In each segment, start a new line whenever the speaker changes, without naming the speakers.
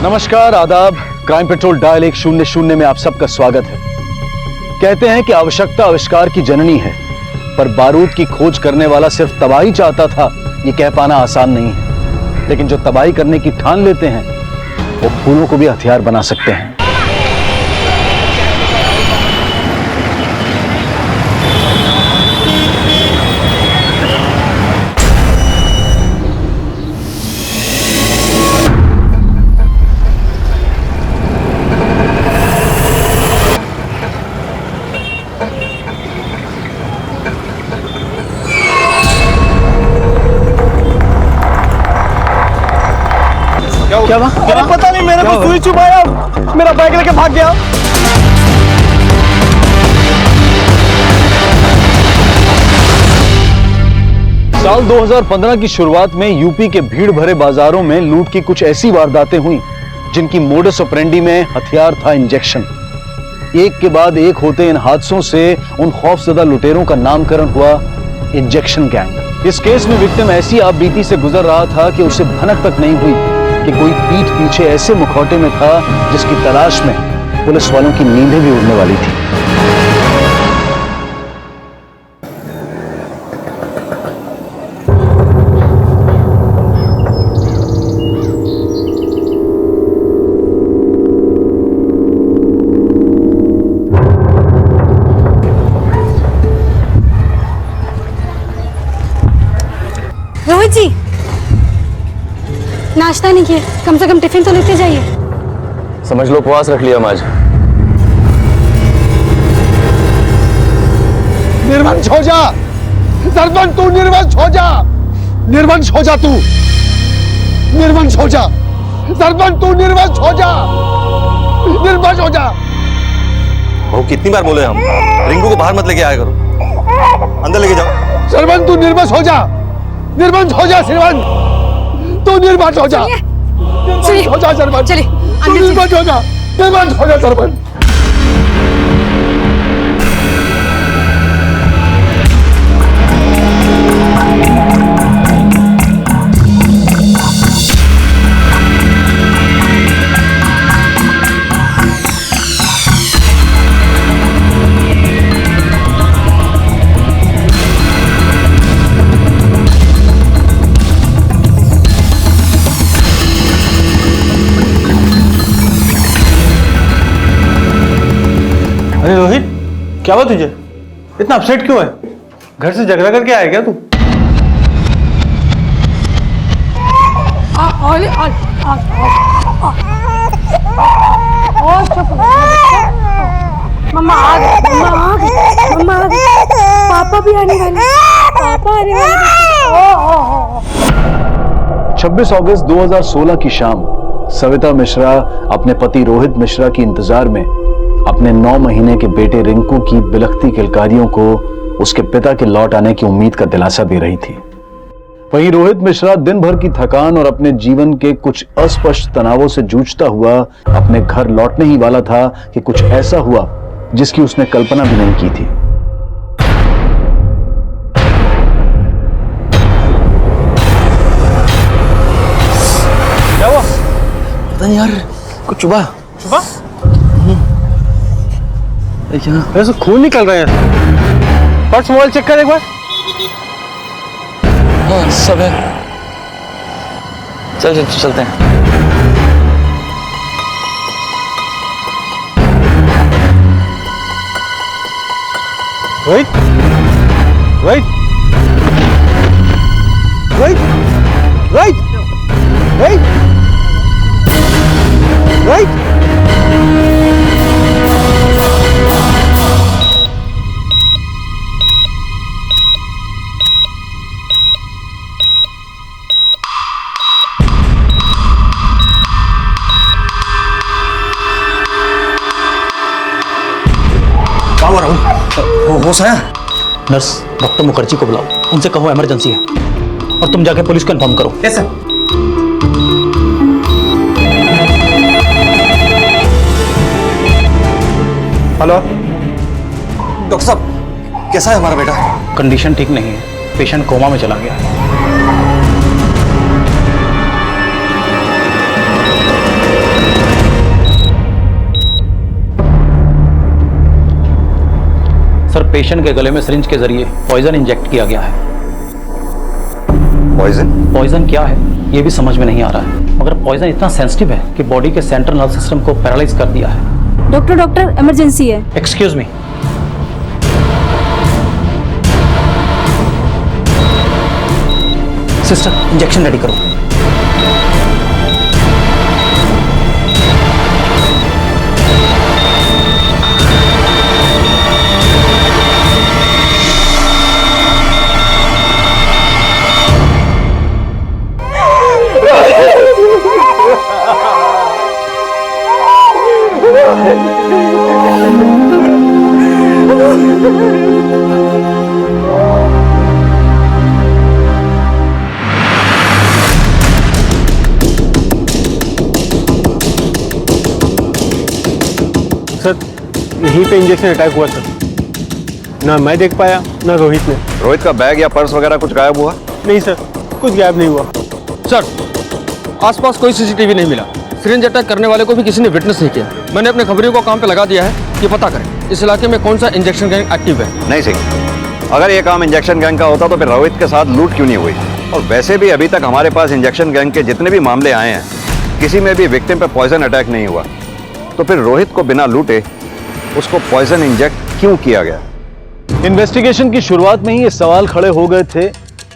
नमस्कार, आदाब। Crime petrol dial 100 में आप सबका स्वागत है। कहते हैं कि आवश्यकता आविष्कार की जननी है, पर बारूद की खोज करने वाला सिर्फ तबाही चाहता था, ये कह पाना आसान नहीं है। लेकिन जो तबाही करने की ठान लेते हैं, वो फूलों को भी हथियार बना सकते हैं। क्या हुआ?
अरे पता नहीं, मेरे को सुई चुभाया, मेरा बैग लेके भाग गया।
साल 2015 की शुरुआत में यूपी के भीड़ भरे बाजारों में लूट की कुछ ऐसी वारदातें हुई जिनकी मोडस ऑपरेंडी में हथियार था इंजेक्शन। एक के बाद एक होते इन हादसों से उन खौफजदा लुटेरों का नामकरण हुआ इंजेक्शन गैंग। इस केस में विक्टिम ऐसी आपबीती से गुजर रहा था कि उसे भनक तक नहीं हुई कि कोई पीठ पीछे ऐसे मुखौटे में था जिसकी तलाश में पुलिस वालों की नींदें भी उड़ने वाली थी।
रोहित जी, नाश्ता नहीं किया, कम से कम टिफिन तो लेते जाइए।
समझ लो उपवास रख लिया आज।
निर्वंश हो जा सरपंच, तू निर्वंश हो जा, निर्वंश हो जा, तू निर्वंश हो जा सरपंच, तू निर्वंश हो जा, निर्वंश हो जा।
बहू कितनी बार बोले हम, रिंकू को बाहर मत लेके आया करो, अंदर लेके जाओ।
सरपंच तू निर्वंश हो जा, निर्वंश हो जा सरपंच, तू निर्वंश हो जा, निर्वंश हो जा सरपंच,
चलिए
तू निर्वंश हो जा, निर्वंश हो जा सरपंच।
अरे रोहित, क्या हुआ तुझे? इतना अपसेट क्यों है? घर से झगड़ा करके आया क्या तू?
मम्मा आ गए, मम्मा आ गए, मम्मा आ गए, पापा भी आने वाले, पापा आने वाले।
26 अगस्त 2016 की शाम सविता मिश्रा अपने पति रोहित मिश्रा की इंतजार में अपने 9 महीने के बेटे रिंकू की बिलखती किलकारियों को उसके पिता के लौट आने की उम्मीद का दिलासा दे रही थी। वहीं रोहित मिश्रा दिन भर की थकान और अपने जीवन के कुछ अस्पष्ट तनावों से जूझता हुआ अपने घर लौटने ही वाला था कि कुछ ऐसा हुआ जिसकी उसने कल्पना भी नहीं की थी।
क्या हुआ?
पता नहीं यार, कुछ चुभा।
चुभा? ऐसे खून निकल रहा है। पर्स मोबाइल चेक कर एक बार।
हाँ सब है। चल चलते हैं।
रोहित, रोहित, रोहित, रोहित, रोहित, रोहित।
होश आया?
नर्स, डॉक्टर मुखर्जी को बुलाओ, उनसे कहो इमरजेंसी है, और तुम जाके पुलिस को इन्फॉर्म करो।
कैसे?
हेलो
डॉक्टर साहब, कैसा है हमारा बेटा?
कंडीशन ठीक नहीं है, पेशेंट कोमा में चला गया है। सर, पेशेंट के गले में सिरिंज के जरिए पॉइजन इंजेक्ट किया गया है। पॉइजन क्या है ये भी समझ में नहीं आ रहा है, मगर पॉइजन इतना सेंसिटिव है कि बॉडी के सेंट्रल नर्व सिस्टम को पैरालाइज कर दिया है।
डॉक्टर इमरजेंसी है।
Excuse me. Sister, injection ready करो।
सर, यहीं पे इंजेक्शन अटैक हुआ सर। ना मैं देख पाया ना रोहित ने।
रोहित का बैग या पर्स वगैरह कुछ गायब हुआ?
नहीं सर, कुछ गायब नहीं हुआ।
सर, आसपास कोई सीसीटीवी नहीं मिला। सिरिंज अटैक करने वाले को भी किसी ने विटनेस नहीं किया। मैंने अपने खबरियों को काम पे लगा दिया है कि पता करें इस इलाके में कौन सा इंजेक्शन गैंग एक्टिव है।
नहीं सही, अगर ये काम इंजेक्शन गैंग का होता तो फिर रोहित के साथ लूट क्यों नहीं हुई? और वैसे भी अभी तक हमारे पास इंजेक्शन गैंग के जितने भी मामले आए हैं, किसी में भी विक्टिम पे पॉइजन अटैक नहीं हुआ। तो फिर रोहित को बिना लूटे उसको पॉइजन इंजेक्ट क्यों किया गया?
इन्वेस्टिगेशन की शुरुआत में ही ये सवाल खड़े हो गए थे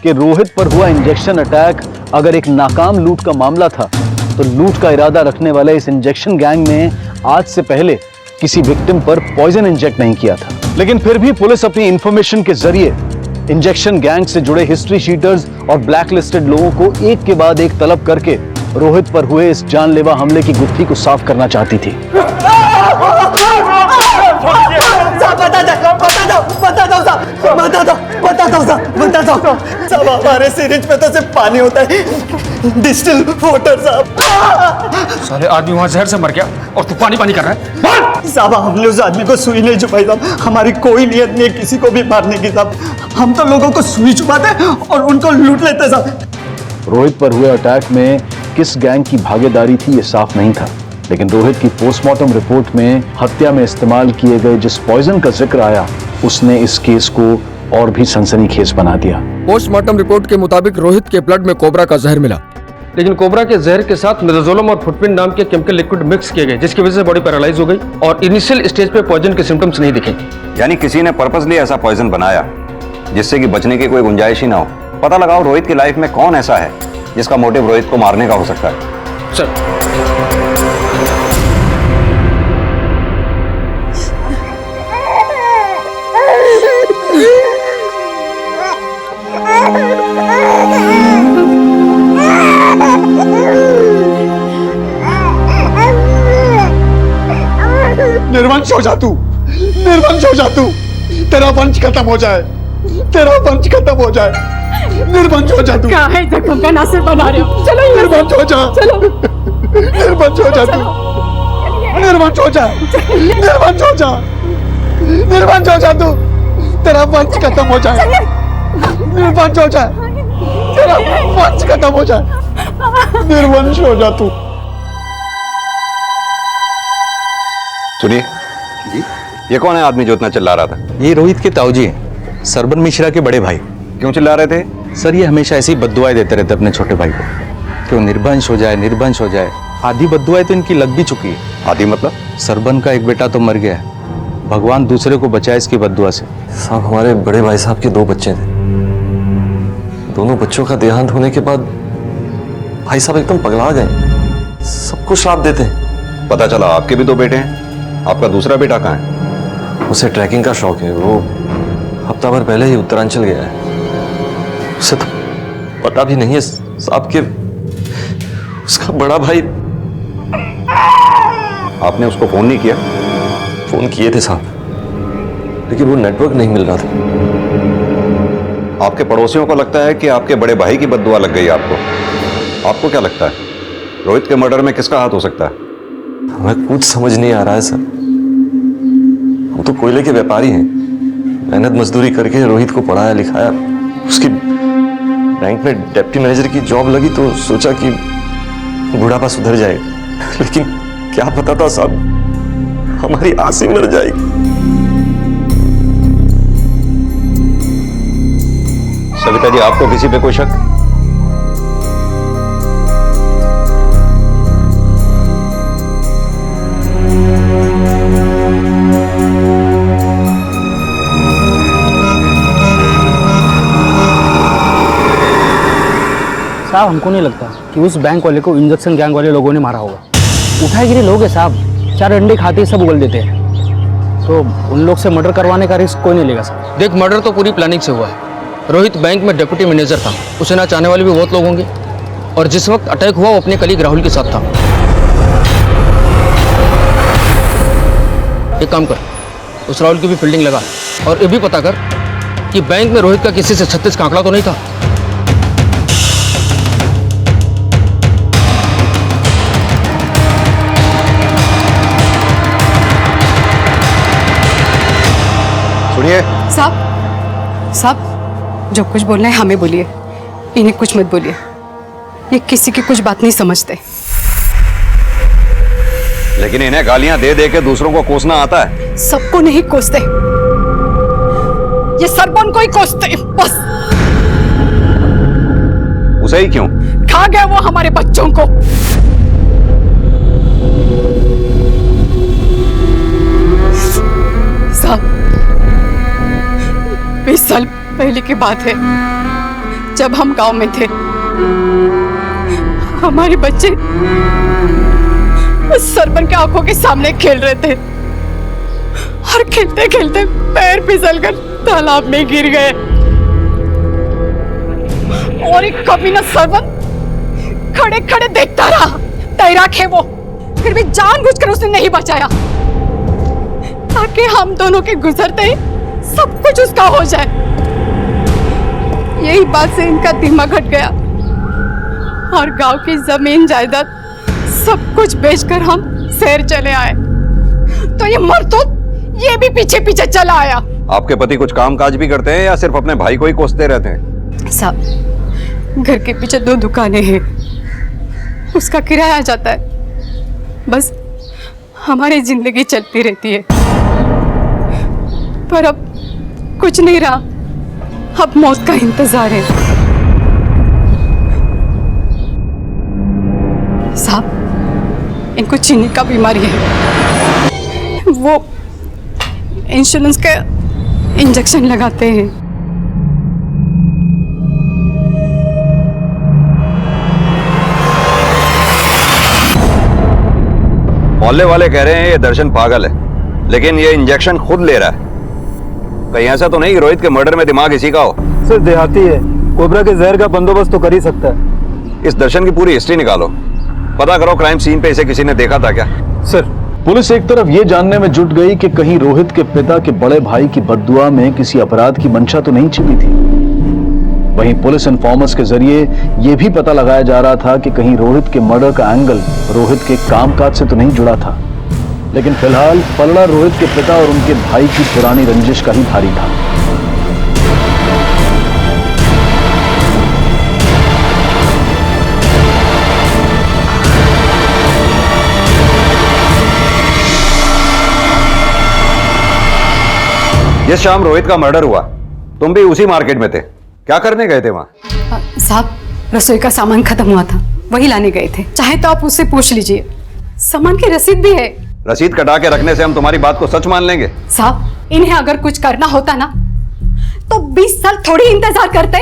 कि रोहित पर हुआ इंजेक्शन अटैक अगर एक नाकाम लूट का मामला था, तो लूट का इरादा रखने वाले इस इंजेक्शन गैंग ने आज से पहले किसी विक्टिम पर पॉइजन इंजेक्ट नहीं किया था। लेकिन फिर भी पुलिस अपनी इंफॉर्मेशन के जरिए इंजेक्शन गैंग से जुड़े हिस्ट्री शीटर्स और ब्लैक लिस्टेड लोगों को एक के बाद एक तलब करके रोहित पर हुए इस जानलेवा हमले की गुत्थी को साफ करना चाहती थी।
साहब, हमारे सिरिंज में तो सिर्फ पानी होता है, डिस्टिल वाटर साहब।
साले आदमी वहां जहर से मर गया और तू पानी पानी कर रहा है।
साहब, हमने उस आदमी को सुई नहीं छुपाई साहब। हमारी कोई नियत नहीं है किसी को भी मारने की साहब। हम तो लोगों को सुई छुपाते और उनको लूट लेते साहब।
रोहित पर हुए अटैक में किस गैंग की भागीदारी थी ये साफ नहीं था, लेकिन रोहित की पोस्टमार्टम रिपोर्ट में हत्या में इस्तेमाल किए गए जिस पॉइजन का जिक्र आया, उसने इस केस को और भी सनसनीखेज बना दिया।
पोस्टमार्टम रिपोर्ट के मुताबिक रोहित के ब्लड में कोबरा का जहर मिला, लेकिन कोबरा के जहर के साथ मिडाजोलम और फुटपिन नाम के केमिकल लिक्विड मिक्स किए गए, जिसकी वजह से बॉडी पैरालाइज हो गई और इनिशियल स्टेज पे पॉइजन के सिम्टम्स नहीं दिखे।
यानी किसी ने पर्पसली ऐसा पॉइजन बनाया जिससे कि बचने की कोई गुंजाइश ही ना हो। पता लगाओ रोहित की लाइफ में कौन ऐसा है जिसका मोटिव रोहित को मारने का हो सकता है।
सर,
निर्वंश हो जा तू, निर्वंश हो जा तू। तेरा वंश खत्म हो जाए, तेरा वंश खत्म हो जाए। निर्वंश हो जा तू।
क्या है जख्म का नासिर बना रहे हो? चलो
निर्वंश हो जा,
चलो,
निर्वंश हो जा तू, निर्वंश हो जा, निर्वंश हो जा, निर्वंश हो जा तू। तेरा वंश खत्म हो जाए, निर्वंश हो जाए, तेरा वंश खत्म हो जाए, निर्वंश हो जा तू।
सुनिए जी, ये कौन है आदमी जो इतना चिल्ला रहा था?
ये रोहित के ताऊजी हैं, सरबन मिश्रा के बड़े भाई।
क्यों चिल्ला रहे थे?
सर, ये हमेशा ऐसी बद्दुआएं देते रहते अपने छोटे भाई को कि वो निर्वंश हो जाए, निर्वंश हो जाए। आधी बद्दुआएं तो इनकी लग भी चुकी है।
आदि मतलब?
सरबन का एक बेटा तो मर गया है, भगवान दूसरे को बचाए इसकी बद्दुआ से।
साहब, हमारे बड़े भाई साहब के 2 बच्चे थे। दोनों बच्चों का देहांत होने के बाद भाई साहब एकदम पगला गए, सबको श्राप देते हैं।
पता चला आपके भी 2 बेटे हैं। आपका दूसरा बेटा कहाँ है?
उसे ट्रैकिंग का शौक है, वो हफ्ता भर पहले ही उत्तरांचल गया है। उसे तो पता भी नहीं है साहब के उसका बड़ा भाई।
आपने उसको फोन नहीं किया?
फोन किए थे साहब, लेकिन वो नेटवर्क नहीं मिल रहा था।
आपके पड़ोसियों को लगता है कि आपके बड़े भाई की बद्दुआ लग गई आपको। आपको क्या लगता है रोहित के मर्डर में किसका हाथ हो सकता है?
हमें कुछ समझ नहीं आ रहा है सर। हम तो कोयले के व्यापारी हैं, मेहनत मजदूरी करके रोहित को पढ़ाया लिखाया। उसकी बैंक में डिप्टी मैनेजर की जॉब लगी तो सोचा कि बुढ़ापा सुधर जाएगा, लेकिन क्या पता था साहब हमारी आस ही मर जाएगी।
सविता जी, आपको किसी पे कोई शक?
साहब हमको नहीं लगता कि उस बैंक वाले को इंजेक्शन गैंग वाले लोगों ने मारा होगा। उठाईगिरी लोग हैं साहब, 4 अंडे खाते ही सब उगल देते हैं, तो उन लोग से मर्डर करवाने का रिस्क कोई नहीं लेगा साहब।
देख, मर्डर तो पूरी प्लानिंग से हुआ है। रोहित बैंक में डिप्टी मैनेजर था, उसे ना चाहने वाले भी बहुत लोग होंगे, और जिस वक्त अटैक हुआ वो अपने कलीग राहुल के साथ था। एक काम कर, उस राहुल की भी फील्डिंग लगा और ये भी पता कर कि बैंक में रोहित का किसी से 36 का आंकड़ा तो नहीं था।
सुनिए
साहब, जो कुछ बोलना है हमें बोलिए, इन्हें कुछ मत बोलिए। ये किसी की कुछ बात नहीं समझते।
लेकिन इन्हें गालियां दे दे के दूसरों को कोसना आता है।
सबको नहीं कोसते, ये सरपंच को ही कोसते बस।
उसे ही क्यों?
खा गया वो हमारे बच्चों को। साहब, 20 साल पहले की बात है, जब हम गांव में थे, हमारे बच्चे उस सरपंच के आंखों के सामने खेल रहे थे और खेलते खेलते पैर फिसलकर तालाब में गिर गए। और एक कमीना सरपंच खड़े खड़े देखता रहा। तैराक है वो, फिर भी जानबूझकर उसने नहीं बचाया ताकि हम दोनों के गुजरते ही सब कुछ उसका हो जाए। यही बात से इनका दिमाग हट गया और गांव की जमीन जायदाद सब कुछ बेचकर हम शहर चले आए। तो ये मरतूत ये भी पीछे पीछे चला आया।
आपके पति कुछ काम काज भी करते हैं या सिर्फ अपने भाई को ही कोसते रहते हैं?
साहब, घर के पीछे 2 दुकानें हैं, उसका किराया आ जाता है, बस हमारी जिंदगी चलती रहती है। पर अब कुछ नहीं रहा, अब मौत का इंतजार है। साहब, इनको चीनी का बीमारी है, वो इंश्योरेंस का इंजेक्शन लगाते हैं।
मोहल्ले वाले कह रहे हैं ये दर्शन पागल है, लेकिन ये इंजेक्शन खुद ले रहा है। कहीं ऐसा तो नहीं कि रोहित के मर्डर में दिमाग इसी का हो?
सर देहाती है, कोबरा के जहर का बंदोबस्त तो कर ही सकता है।
इस दर्शन की पूरी हिस्ट्री निकालो, पता करो क्राइम सीन पे इसे किसी ने देखा था क्या।
सर, पुलिस एक तरफ ये जानने में जुट गई कि कहीं रोहित के पिता के बड़े भाई की बद्दुआ में किसी अपराध की मंशा तो नहीं छिपी थी। वहीं पुलिस इन्फॉर्मर्स के जरिए यह भी पता लगाया जा रहा था कि कहीं रोहित के मर्डर का एंगल रोहित के कामकाज से तो नहीं जुड़ा था। लेकिन फिलहाल पलड़ा रोहित के पिता और उनके भाई की पुरानी रंजिश का ही भारी था।
जिस शाम रोहित का मर्डर हुआ, तुम भी उसी मार्केट में थे, क्या करने गए थे वहां?
साहब, रसोई का सामान खत्म हुआ था, वही लाने गए थे। चाहे तो आप उससे पूछ लीजिए, सामान की रसीद भी है।
रसीद कटा के रखने से हम तुम्हारी बात को सच मान लेंगे?
साहब, इन्हें अगर कुछ करना होता ना तो 20 साल थोड़ी इंतजार करते।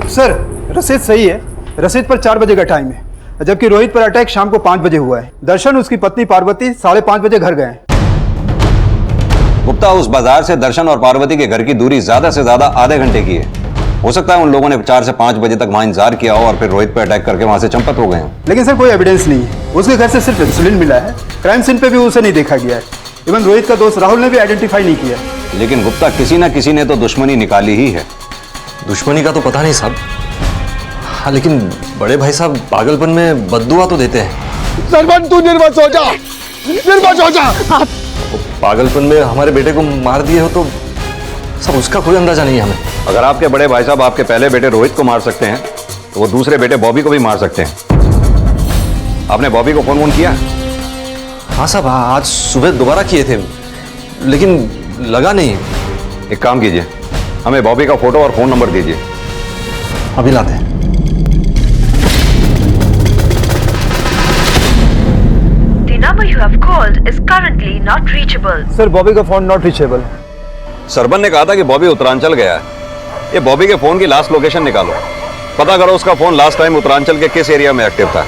सर रसीद सही है, रसीद पर 4 बजे का टाइम है, जबकि रोहित पर अटैक शाम को 5 बजे हुआ है। दर्शन उसकी पत्नी पार्वती 5:30 बजे घर गए।
गुप्ता, उस बाजार से दर्शन और पार्वती के घर की दूरी ज्यादा से ज्यादा आधे घंटे की है। हो सकता है उन लोगों ने 4 से 5 बजे तक वहां इंतजार किया हो और फिर रोहित पर अटैक करके वहां से चंपत हो गए।
लेकिन सर कोई एविडेंस नहीं है, उसके घर से सिर्फ इंसुलिन मिला है, क्राइम सीन पे भी उसे नहीं देखा गया है। इवन रोहित का दोस्त राहुल ने भी आइडेंटिफाई नहीं किया।
लेकिन गुप्ता, किसी ना किसी ने तो दुश्मनी निकाली ही है।
दुश्मनी का तो पता नहीं साहब, हाँ लेकिन बड़े भाई साहब पागलपन में बद्दुआ तो देते हैं।
सरपंच तू निर्वश हो जा, निर्वश हो जा।
पागलपन में हमारे बेटे को मार दिए हो तो सब उसका कोई अंदाजा नहीं है हमें।
अगर आपके बड़े भाई साहब आपके पहले बेटे रोहित को मार सकते हैं तो वो दूसरे बेटे बॉबी को भी मार सकते हैं। आपने बॉबी को फोन किया?
हाँ साहब, आज सुबह दोबारा किए थे, लेकिन लगा नहीं।
एक काम कीजिए, हमें बॉबी का फोटो और फोन नंबर दीजिए।
अभी लाते हैं।
The number you have called is currently not reachable.
Sir Bobby का फोन नॉट रीचेबल।
सरबन ने कहा था कि बॉबी उत्तरांचल गया है। ये बॉबी के फोन की लास्ट लोकेशन निकालो, पता करो उसका फोन लास्ट टाइम उत्तरांचल के किस एरिया में एक्टिव था।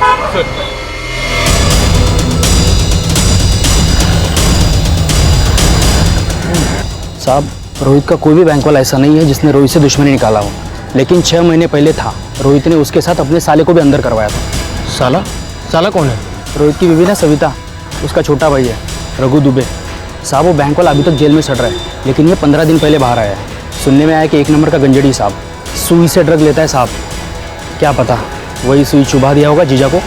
साहब रोहित का कोई भी बैंक वाला ऐसा नहीं है जिसने रोहित से दुश्मनी निकाला हो, लेकिन 6 महीने पहले था। रोहित ने उसके साथ अपने साले को भी अंदर करवाया था।
साला? साला कौन है?
रोहित की बीवी ना सविता, उसका छोटा भाई है रघु दुबे। साहब वो बैंक वाला अभी तक जेल में सड़ रहा है, लेकिन ये 15 दिन पहले बाहर आया है। सुनने में आया कि 1 नंबर का गंजड़ी साहब, सुई से ड्रग लेता है साहब। क्या पता वही सुई चुभा दिया होगा जीजा को।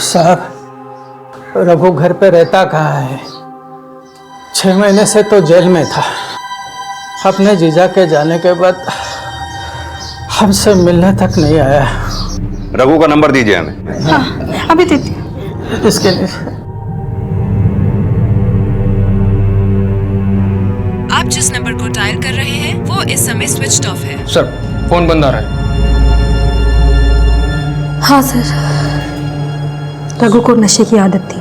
साहब रघु घर पे रहता कहाँ है? 6 महीने से तो जेल में था। अपने जीजा के जाने के बाद हमसे मिलने तक नहीं आया।
रघु का नंबर दीजिए हमें।
हाँ, अभी देती हूँ।
इसके लिए
आप जिस नंबर को डायल कर रहे हैं वो इस समय स्विच ऑफ है।
सर फोन बंद आ रहा है।
हाँ सर, रघु को नशे की आदत थी,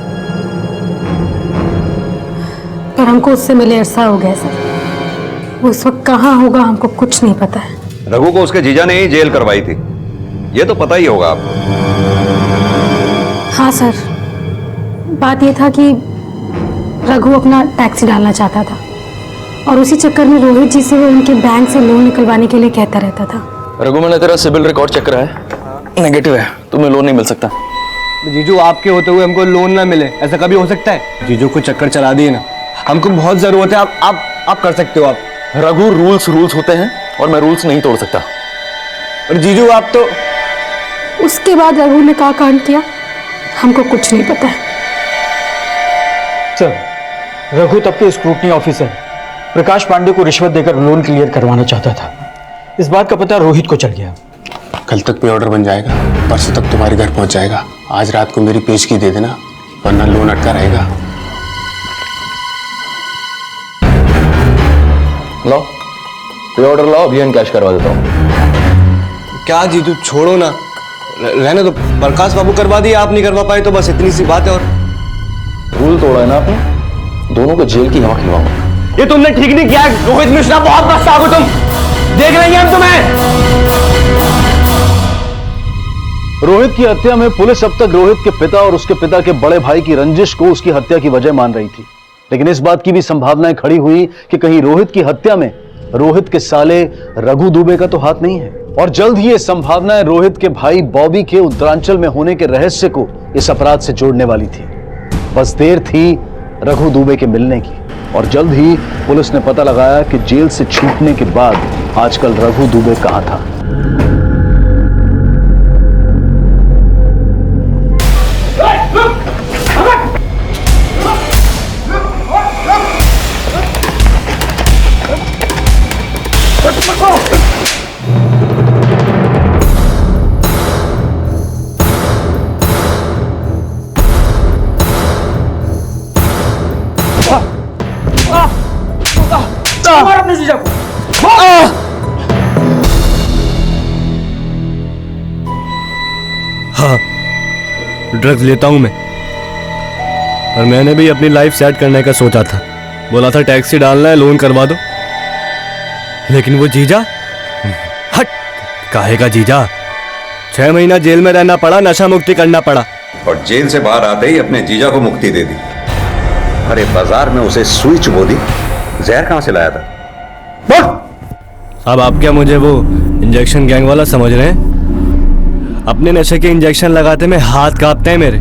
पर हमको उससे मिले अरसा हो गया सर। वो उस वक्त कहाँ होगा हमको कुछ नहीं पता है।
रघु को उसके जीजा ने ही जेल करवाई थी, ये तो पता ही होगा आपको।
हाँ सर, बात ये था कि रघु अपना टैक्सी डालना चाहता था और उसी चक्कर में रोहित जी से वो उनके बैंक से लोन निकलवाने के लिए कहता रहता था।
रघु, मैंने तेरा सिबिल रिकॉर्ड चेक करा है, नेगेटिव है, तुम्हें लोन नहीं मिल सकता।
जीजू आपके होते हुए हमको लोन ना मिले, ऐसा कभी हो सकता है? जीजू को चक्कर चला दिए ना, हमको बहुत जरूरत है। आप कर सकते हो। आप
रघु, रूल्स होते हैं और मैं रूल्स नहीं तोड़ सकता।
और जीजू आप तो
उसके बाद रघु ने क्या कांड किया हमको कुछ नहीं पता है।
सर रघु तब के स्क्रूटनी ऑफिसर प्रकाश पांडे को रिश्वत देकर लोन क्लियर करवाना चाहता था। इस बात का पता रोहित को चल गया।
कल तक पे ऑर्डर बन जाएगा, परसों तक तुम्हारे घर पहुंच जाएगा। आज रात को मेरी पेशगी दे देना, वरना लोन अटका रहेगा।
लाओ कोई ऑर्डर लाओ, अभी कैश करवा देता हूँ।
क्या जीजू छोड़ो ना, रहने दो। प्रकाश बाबू करवा दिए, आप नहीं करवा पाए तो बस इतनी सी बात है। और
रूल तोड़ा है ना आपने, दोनों को जेल की हवा खिलवाऊंगा।
ये तुमने ठीक नहीं किया। रोहित मिश्रा बहुत बचता हो तुम, देख रहे हैं हम तुम्हें।
रोहित की हत्या में पुलिस अब तक रोहित के पिता और उसके पिता के बड़े भाई की रंजिश को उसकी हत्या की वजह मान रही थी, लेकिन इस बात की भी संभावनाएं खड़ी हुई कि कहीं रोहित की हत्या में रोहित के साले रघु दुबे का तो हाथ नहीं है। और जल्द ही ये संभावनाएं रोहित के भाई बॉबी के उत्तरांचल में होने के रहस्य को इस अपराध से जोड़ने वाली थी। बस देर थी रघु दुबे के मिलने की, और जल्द ही पुलिस ने पता लगाया कि जेल से छूटने के बाद आजकल रघु दुबे कहां था।
अपने जीजा को।
हाँ ड्रग्स लेता हूं मैं, और मैंने भी अपनी लाइफ सेट करने का सोचा था। बोला था टैक्सी डालना है, लोन करवा दो, लेकिन वो जीजा, हट, काहे का जीजा। 6 महीना जेल में रहना पड़ा, नशा मुक्ति करना पड़ा,
और जेल से बाहर आते ही अपने जीजा को मुक्ति दे दी। अरे बाजार में उसे सुई चुबो दी, जहर कहां से लाया था?
अब आप क्या मुझे वो इंजेक्शन गैंग वाला समझ रहे हैं? अपने नशे के इंजेक्शन लगाते में हाथ कांपते हैं मेरे,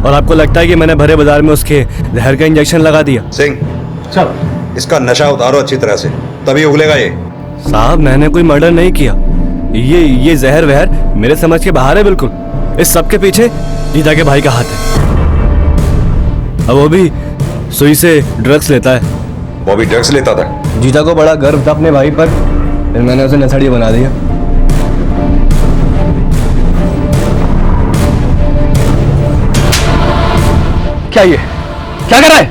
और आपको लगता है कि मैंने भरे बाजार में उसके जहर का इंजेक्शन लगा दिया?
सिंह, इसका नशा उतारो अच्छी तरह से, तभी उगलेगा ये।
साहब मैंने कोई मर्डर नहीं किया, ये जहर वहर मेरे समझ के बाहर है बिल्कुल। इस सब के पीछे जीजा के भाई का हाथ है, अब वो भी सुई से ड्रग्स लेता है।
बॉबी ड्रग्स लेता था?
जीजा को बड़ा गर्व था अपने भाई पर, फिर मैंने उसे नशेड़ी बना दिया।
क्या ये क्या कर रहा है?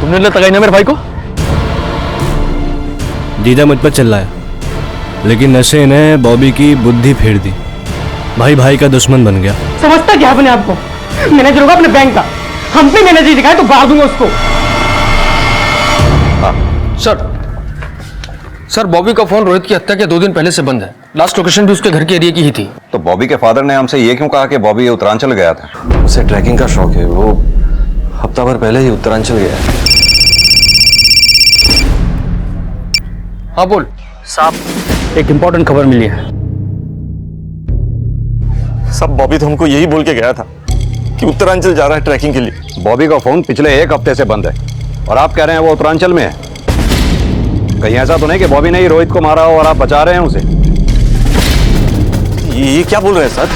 तुमने लगाई ना मेरे भाई को?
जीजा मुझ पर चिल्लाया, लेकिन नशे ने बॉबी की बुद्धि फेर दी। भाई भाई का दुश्मन बन गया।
समझता क्या अपने आप को? मैनेजर होगा अपने बैंक का, हम पे मैनेजर दिखाए तो बाहर दूंगा उसको।
सर बॉबी का फोन रोहित की हत्या के 2 दिन पहले से बंद है। लास्ट लोकेशन भी उसके घर के एरिया की ही थी।
तो बॉबी के फादर ने हमसे ये क्यों कहा कि बॉबी उत्तरांचल गया था?
उसे ट्रैकिंग का शौक है, वो हफ्ता भर पहले ही उत्तरांचल गया है।
हाँ बोल
साहब, एक इंपॉर्टेंट खबर मिली है।
सब बॉबी तो हमको यही बोल के गया था कि उत्तरांचल जा रहा है ट्रैकिंग के लिए।
बॉबी का फोन पिछले 1 हफ्ते से बंद है और आप कह रहे हैं वो उत्तरांचल में है। कहीं ऐसा तो नहीं कि बॉबी ने ही रोहित को मारा हो और आप बचा रहे हैं उसे?
ये क्या बोल रहे हैं सर?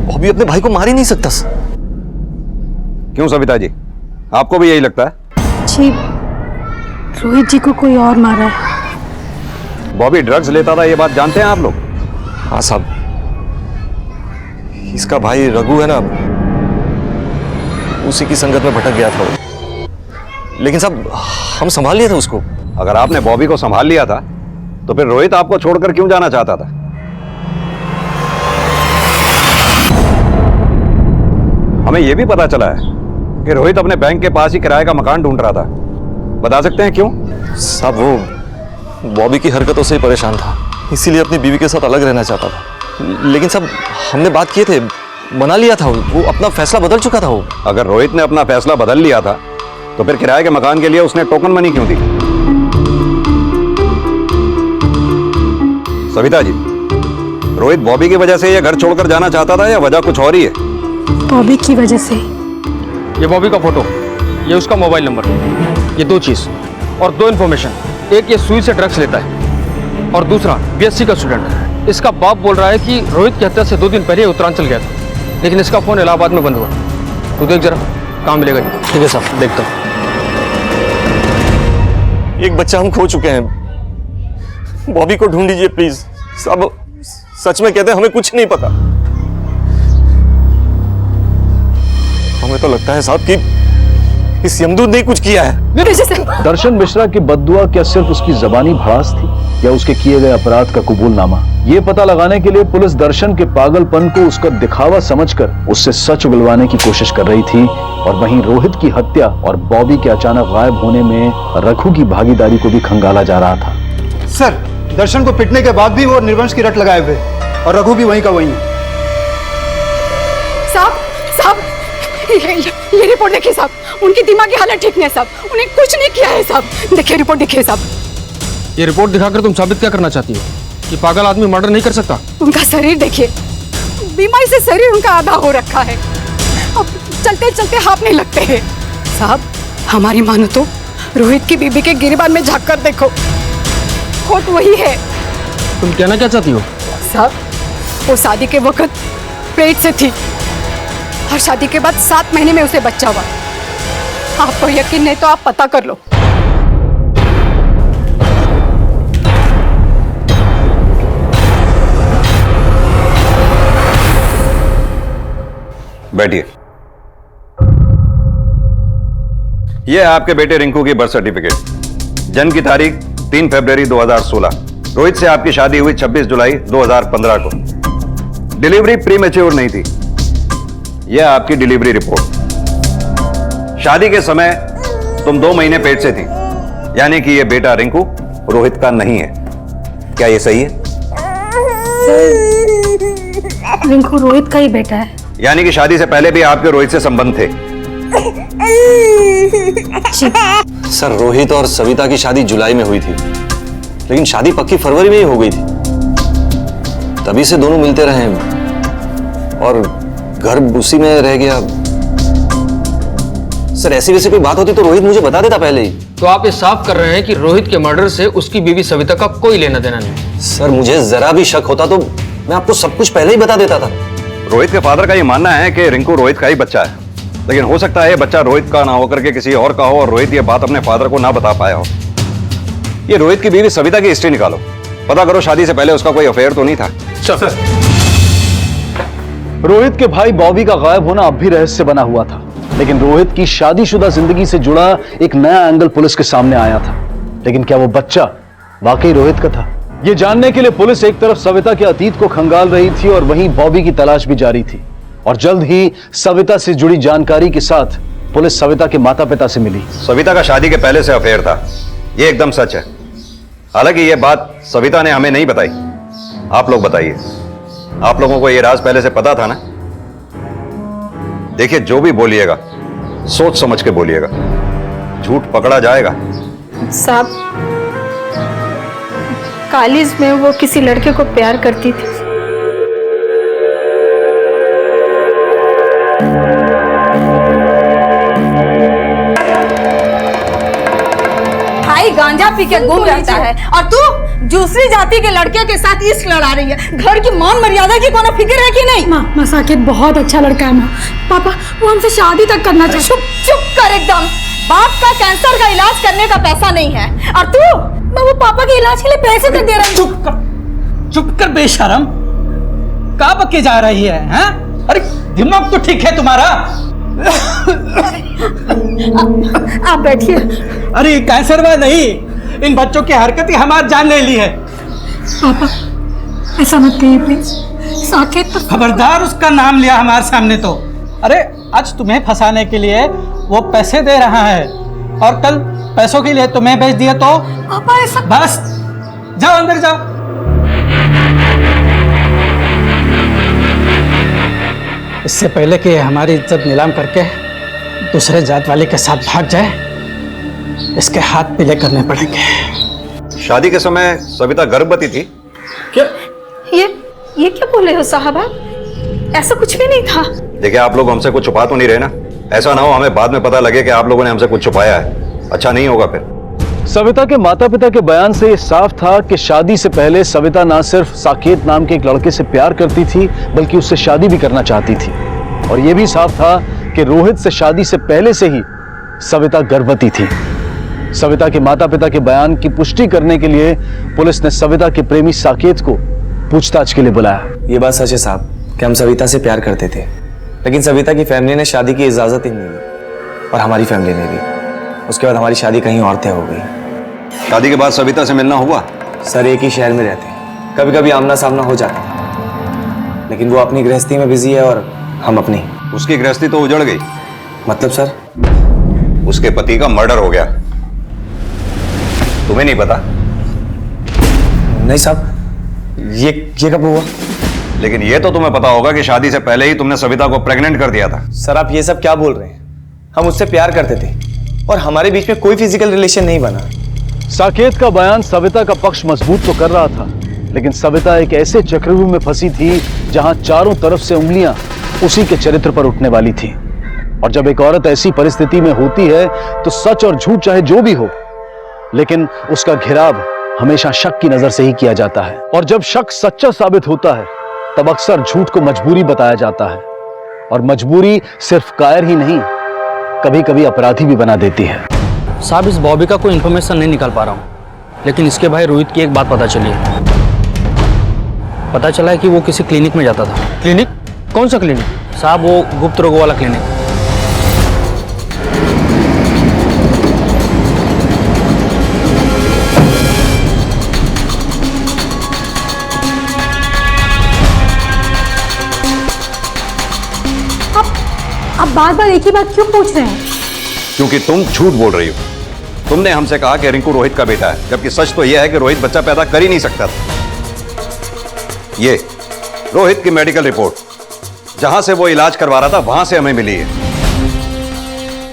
बॉबी अपने भाई को मार ही नहीं सकता।
क्यों सविता जी, आपको भी यही लगता है?
जी, रोहित जी को कोई और मारा है।
बॉबी ड्रग्स लेता था, ये बात जानते हैं आप लोग?
हाँ साहब, इसका भाई रघु है ना, उसी की संगत में भटक गया था वो। लेकिन साहब हम संभाल लिए थे उसको।
अगर आपने बॉबी को संभाल लिया था तो फिर रोहित आपको छोड़कर क्यों जाना चाहता था? हमें यह भी पता चला है कि रोहित अपने बैंक के पास ही किराए का मकान ढूंढ रहा था। बता सकते हैं क्यों?
साहब वो बॉबी की हरकतों से ही परेशान था, इसीलिए अपनी बीवी के साथ अलग रहना चाहता था। लेकिन साहब हमने बात किए थे, मना लिया था, वो अपना फैसला बदल चुका था। वो
अगर रोहित ने अपना फैसला बदल लिया था तो फिर किराए के मकान के लिए उसने टोकन मनी क्यों दी? सविता जी, रोहित बॉबी की वजह से यह घर छोड़कर जाना चाहता था या वजह कुछ और ही है?
बॉबी की वजह से।
ये बॉबी का फोटो, ये उसका मोबाइल नंबर, ये 2 चीज और 2 इन्फॉर्मेशन। एक ये सुई से ड्रग्स लेता है और दूसरा बीएससी का स्टूडेंट। इसका बाप बोल रहा है कि रोहित की हत्या से 2 दिन पहले उत्तरांचल गया था, लेकिन इसका फोन इलाहाबाद में बंद हुआ। तू देख जरा, कहाँ मिलेगा ये?
ठीक है साहब, देखता हूँ।
एक बच्चा हम खो चुके हैं, बॉबी को ढूंढ लीजिए प्लीज। सब सच में कहते हैं, हमें कुछ नहीं पता। हमें तो लगता है साहब कि इस यमदूत ने कुछ किया है।
दर्शन मिश्रा की बद्दुआ क्या सिर्फ उसकी जबानी भड़ास थी या उसके किए गए अपराध का कबूलनामा? ये पता लगाने के लिए पुलिस दर्शन के पागलपन को उसका दिखावा समझकर उससे सच उगलवाने की कोशिश कर रही थी, और वहीं रोहित की हत्या और बॉबी के अचानक गायब होने में रघु की भागीदारी को भी खंगाला जा रहा था।
सर, दर्शन को पिटने के बाद भी वो निर्वंश की रट लगाए हुए, और रघु भी वहीं का वहीं है।
साहब, ये रिपोर्ट देखिए साहब, उनकी दिमागी हालत ठीक नहीं है साहब, उन्हें कुछ नहीं किया है साहब। देखिए रिपोर्ट देखिए साहब।
ये रिपोर्ट दिखाकर तुम साबित क्या करना चाहती हो? कि पागल आदमी मर्डर नहीं कर सकता?
उनका शरीर देखिए, बीमारी से शरीर उनका आधा हो रखा है, अब चलते चलते हाथ नहीं लगते हैं साहब। हमारी मानो तो रोहित की बीबी के गिरबान में झांक कर देखो, खोट वही है।
तुम कहना क्या चाहती हो?
साहब, वो शादी के वक्त पेट से थी और शादी के बाद 7 महीने में उसे बच्चा हुआ। आपको यकीन नहीं तो आप पता कर लो।
बैठिए। यह है आपके बेटे रिंकू की बर्थ सर्टिफिकेट। जन्म की तारीख 3 फरवरी 2016। रोहित से आपकी शादी हुई 26 जुलाई 2015 को। डिलीवरी प्रीमेच्योर नहीं थी। यह आपकी डिलीवरी रिपोर्ट। शादी के समय तुम 2 महीने पेट से थी, यानी कि यह बेटा रिंकू रोहित का नहीं है। क्या यह सही है?
रिंकू रोहित का ही बेटा है।
यानी कि शादी से पहले भी आपके रोहित से संबंध थे?
सर, रोहित और सविता की शादी जुलाई में हुई थी, लेकिन शादी पक्की फरवरी में ही हो गई थी। तभी से दोनों मिलते रहे और घर उसी में रह गया। सर, ऐसी वैसी कोई बात होती तो रोहित मुझे बता देता पहले ही।
तो आप ये साफ कर रहे हैं कि रोहित के मर्डर से उसकी बीवी सविता का कोई लेना देना नहीं?
सर, मुझे जरा भी शक होता तो मैं आपको सब कुछ पहले ही बता देता था।
रोहित के फादर का ये मानना है कि रिंकू रोहित का ही बच्चा है। लेकिन हो सकता है ये बच्चा रोहित का ना होकर के किसी और का हो और रोहित ये बात अपने फादर को ना बता पाया हो। ये रोहित की बीवी सविता की हिस्ट्री निकालो, पता करो शादी से पहले उसका कोई अफेयर तो नहीं था।
सर, रोहित के भाई बॉबी का गायब होना अब भी रहस्य बना हुआ था, लेकिन रोहित की शादीशुदा जिंदगी से जुड़ा एक नया एंगल पुलिस के सामने आया था। लेकिन क्या वो बच्चा वाकई रोहित का था? ये जानने के लिए पुलिस एक तरफ सविता के अतीत को खंगाल रही थी और वहीं बॉबी की तलाश भी जारी थी। और जल्द ही सविता से जुड़ी जानकारी के साथ पुलिस सविता के माता पिता से मिली।
सविता का शादी के पहले से अफेयर था, ये एकदम सच है। हालांकि ये बात सविता ने हमें नहीं बताई, आप लोग बताइए। आप लोगों को ये राज पहले से पता था ना? देखिए, जो भी बोलिएगा सोच समझ के बोलिएगा, झूठ पकड़ा जाएगा।
साहब, कॉलेज में वो किसी लड़के को प्यार करती थी।
भाई गांजा पी के घूम रहता है और तू दूसरी जाति के लड़के के साथ इश्क लड़ा रही है। घर की मान मर्यादा की कोई फिक्र है कि नहीं?
माँ, साकेत बहुत अच्छा लड़का है माँ। पापा, वो हमसे शादी तक करना चाहते।
चुप कर एकदम। बाप का कैंसर का इलाज करने का पैसा नहीं है और तू वो पापा के इलाज के लिए पैसे तक दे रही।
चुप कर बेशरम, कहाँ पक्के जा रही है हैं? अरे दिमाग तो ठीक है तुम्हारा?
आप बैठिए।
अरे कैंसर में नहीं, इन बच्चों की हरकत ही हमारी जान ले ली है।
पापा, ऐसा मत कहिए प्लीज। साकेत तो
खबरदार उसका नाम लिया हमारे सामने तो। अरे आज तुम्हें फंसाने के लिए वो पैसे दे रहा है और कल पैसों के लिए तुम्हें भेज दिया तो?
पापा ऐसा।
बस जाओ अंदर जाओ। इससे पहले कि हमारी इज्जत नीलाम करके दूसरे जात वाले के साथ भाग जाए, इसके हाथ पीले करने पड़ेंगे।
शादी के समय सविता गर्भवती थी
क्या?
ये क्या बोले हो साहब आप? ऐसा कुछ भी नहीं था।
देखिए, आप लोग हमसे कुछ छुपा तो नहीं रहे ना? ऐसा ना हो हमें बाद में पता लगे कि आप लोगों ने हमसे कुछ छुपाया है, अच्छा नहीं होगा फिर।
सविता के माता पिता के बयान से यह साफ था कि शादी से पहले सविता ना सिर्फ साकेत नाम के एक लड़के से प्यार करती थी, बल्कि उससे शादी भी करना चाहती थी। और यह भी साफ था कि रोहित से शादी से पहले से ही सविता गर्भवती थी। सविता के माता पिता के बयान की पुष्टि करने के लिए पुलिस ने सविता के प्रेमी साकेत को पूछताछ के लिए बुलाया।
ये बात सच है साहब कि हम सविता से प्यार करते थे, लेकिन सविता की फैमिली ने शादी की इजाजत ही नहीं दी और हमारी फैमिली ने भी। उसके बाद हमारी शादी कहीं और तय हो गई।
शादी के बाद सविता से मिलना हुआ?
सर एक ही शहर में रहते हैं, कभी कभी आमना सामना हो जाता है, लेकिन वो अपनी गृहस्थी में बिजी है और हम अपनी।
उसकी गृहस्थी तो उजड़ गई।
मतलब सर?
उसके पति का मर्डर हो गया, तुम्हें नहीं पता?
नहीं साहब, ये कब हुआ?
लेकिन ये तो तुम्हें पता होगा कि शादी से पहले ही तुमने सविता को प्रेग्नेंट कर दिया था।
सर आप ये सब क्या बोल रहे हैं? हम उससे प्यार करते थे और हमारे बीच में कोई फिजिकल रिलेशन नहीं बना।
साकेत का बयान सविता का पक्ष मजबूत तो कर रहा था, लेकिन सविता एक ऐसे चक्रव्यूह में फंसी थी जहां चारों तरफ से उंगलियां उसी के चरित्र पर उठने वाली थी। और जब एक औरत ऐसी परिस्थिति में होती है तो सच और झूठ चाहे जो भी हो, लेकिन उसका घिराव हमेशा शक की नजर से ही किया जाता है। और जब शक सच्चा साबित होता है तब अक्सर झूठ को मजबूरी बताया जाता है, और मजबूरी सिर्फ कायर ही नहीं, कभी कभी अपराधी भी बना देती है।
साहब, इस बॉबी का कोई इन्फॉर्मेशन नहीं निकाल पा रहा हूँ, लेकिन इसके भाई रोहित की एक बात पता चली है। पता चला है कि वो किसी क्लिनिक में जाता था।
क्लिनिक? कौन सा क्लिनिक?
साहब वो गुप्त रोगों वाला क्लिनिक।
आप बार बार एक ही बात क्यों पूछ रहे हैं?
क्योंकि तुम झूठ बोल रही हो। तुमने हमसे कहा कि रिंकू रोहित का बेटा है, जबकि सच तो यह है कि रोहित बच्चा पैदा कर ही नहीं सकता था। ये रोहित की मेडिकल रिपोर्ट जहां से वो इलाज करवा रहा था वहां से हमें मिली है।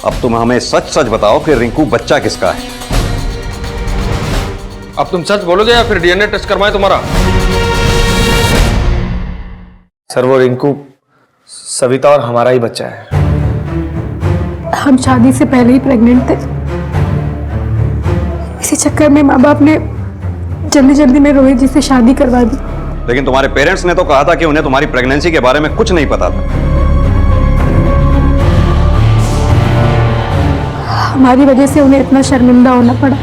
अब तुम हमें सच सच बताओ कि रिंकू बच्चा किसका है?
अब तुम सच बोलोगे या फिर डीएनए टेस्ट करवाएं तुम्हारा?
सर वो रिंकू सविता और हमारा ही बच्चा है।
हम शादी से पहले ही प्रेग्नेंट थे। इसी चक्कर में माँ बाप ने जल्दी जल्दी में रोहित जी से शादी करवा दी।
लेकिन तुम्हारे पेरेंट्स ने तो कहा था कि उन्हें तुम्हारी प्रेगनेंसी के बारे में कुछ नहीं पता था।
हमारी वजह से उन्हें इतना शर्मिंदा होना पड़ा।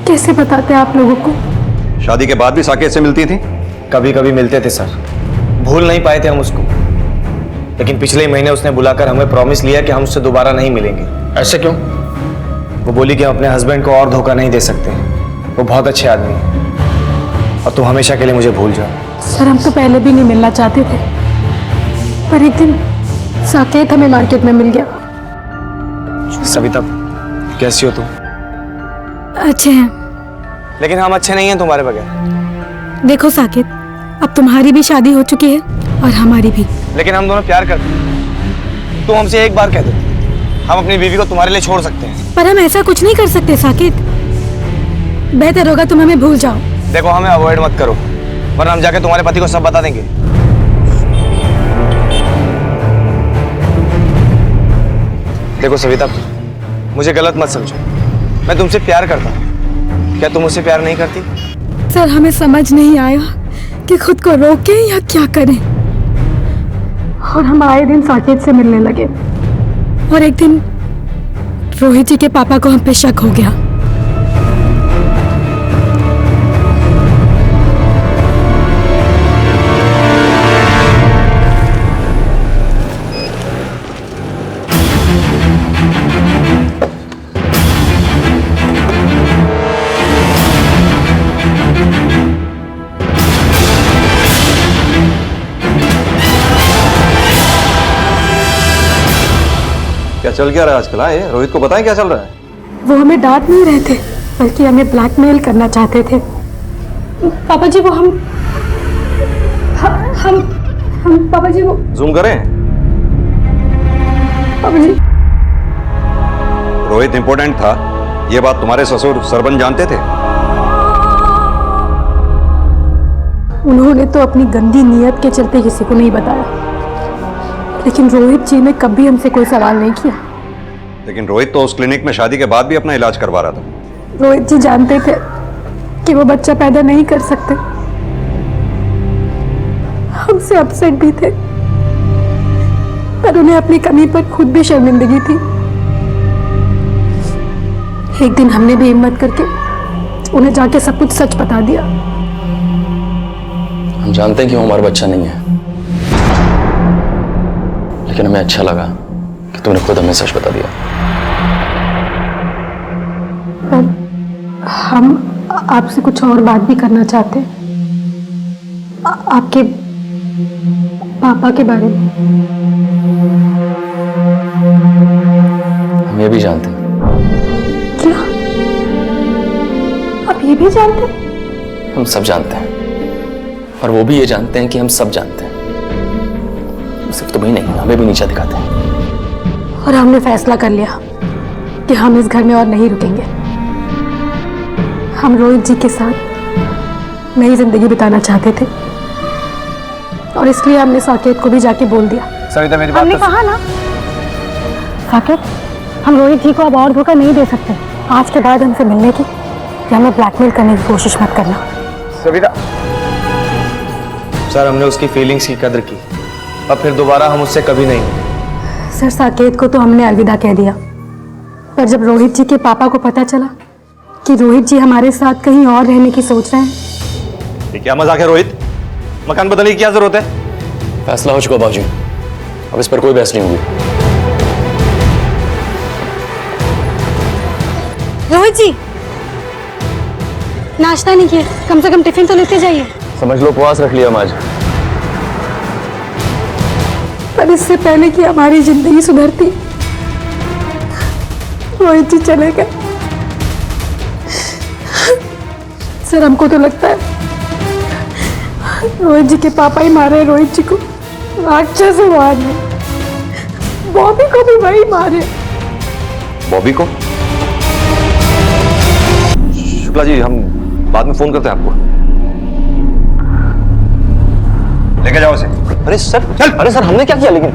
कैसे बताते आप लोगों को?
शादी के बाद भी साकेत से मिलती थी?
कभी कभी मिलते थे सर, भूल नहीं पाए थे हम उसको। लेकिन पिछले महीने उसने बुलाकर हमें प्रॉमिस लिया कि हम उससे दोबारा नहीं मिलेंगे।
ऐसे क्यों?
वो बोली कि हम अपने हस्बैंड को और धोखा नहीं दे सकते, वो बहुत अच्छे आदमी हैं और तुम हमेशा के लिए मुझे भूल जाओ।
सर हम तो पहले भी नहीं मिलना चाहते थे, पर एक दिन साकेत हमें मार्केट में मिल गया।
सविता, कैसी हो तुम?
अच्छे हैं।
लेकिन हम अच्छे नहीं हैं तुम्हारे बगैर।
देखो साकेत, अब तुम्हारी भी शादी हो चुकी है और हमारी भी।
लेकिन हम दोनों प्यार करते हैं। तुम हमसे एक बार कह दो, हम अपनी बीवी को तुम्हारे लिए छोड़ सकते हैं।
पर हम ऐसा कुछ नहीं कर सकते साकेत। बेहतर होगा तुम हमें भूल जाओ।
देखो, हमें अवॉइड मत करो, वरना हम जाके तुम्हारे पति को सब बता देंगे। देखो सविता, मुझे गलत मत समझो, मैं तुमसे प्यार करता हूँ। क्या तुम मुझसे प्यार नहीं करती?
सर हमें समझ नहीं आया कि खुद को रोकें या क्या करें, और हम आए दिन साकेत से मिलने लगे। और एक दिन रोहित जी के पापा को हम पे शक हो गया।
क्या चल क्या रहा है आजकल? आए रोहित को बताएं क्या चल रहा है?
वो हमें डांट नहीं रहे थे, बल्कि हमें ब्लैकमेल करना चाहते थे। पापा जी वो हम पापा जी वो
जूम करें।
पापा जी,
रोहित इंपॉर्टेंट था, ये बात तुम्हारे ससुर सरबन जानते थे?
उन्होंने तो अपनी गंदी नीयत के चलते किसी को नहीं बताया, लेकिन रोहित जी ने कभी हमसे कोई सवाल नहीं किया।
लेकिन रोहित तो उस क्लिनिक में शादी के बाद भी अपना इलाज करवा रहा था।
रोहित जी जानते थे कि वो बच्चा पैदा नहीं कर सकते। हमसे अपसेट भी थे, पर उन्हें अपनी कमी पर खुद भी शर्मिंदगी थी। एक दिन हमने भी हिम्मत करके उन्हें जाके सब कुछ सच बता दिया।
हम जानते हैं कि वो हमारा बच्चा नहीं है, लेकिन हमें अच्छा लगा कि तूने खुद हमें सच बता दिया।
हम आपसे कुछ और बात भी करना चाहते हैं, आपके पापा के बारे में।
हम ये भी जानते हैं।
क्या आप ये भी जानते हैं?
हम सब जानते हैं, और वो भी ये जानते हैं कि हम सब जानते हैं। सिर्फ तुम्हें नहीं, हमें भी नीचा दिखाते हैं।
और हमने फैसला कर लिया कि हम इस घर में और नहीं रुकेंगे। हम रोहित जी के साथ नई जिंदगी बिताना चाहते थे, और इसलिए हमने साकेत को भी जाके बोल दिया।
सविता, मेरी बात
हमने कहा ना साकेत, हम रोहित जी को अब और धोखा नहीं दे सकते। आज के बाद हमसे मिलने की या हमें ब्लैकमेल करने की कोशिश मत करना।
सविता, सर हमने उसकी फीलिंग्स की कदर की, अब फिर दोबारा हम उससे कभी नहीं मिलेंगे।
सर साकेत को तो हमने अलविदा कह दिया, पर जब रोहित जी के पापा को पता चला कि रोहित जी हमारे साथ कहीं और रहने की सोच रहे हैं।
ये क्या मजाक है रोहित? मकान बदलने की क्या जरूरत है?
फैसला हो चुका बाबूजी, अब इस पर कोई बहस नहीं होगी।
रोहित जी, नाश्ता नहीं किया, कम से कम टिफिन तो लेते जाइए।
समझ लो उपवास रख लिया हम आज।
पर इससे पहले कि हमारी जिंदगी सुधरती, रोहित जी चले गए। सर हमको तो लगता है रोहित जी के पापा ही मारे रोहित जी को, राक्षस मारे। बॉबी को भी वही मारे।
बॉबी को? शुक्ला जी, हम बाद में फोन करते हैं आपको। लेके जाओ इसे।
अरे सर, चल। अरे सर, हमने क्या किया? लेकिन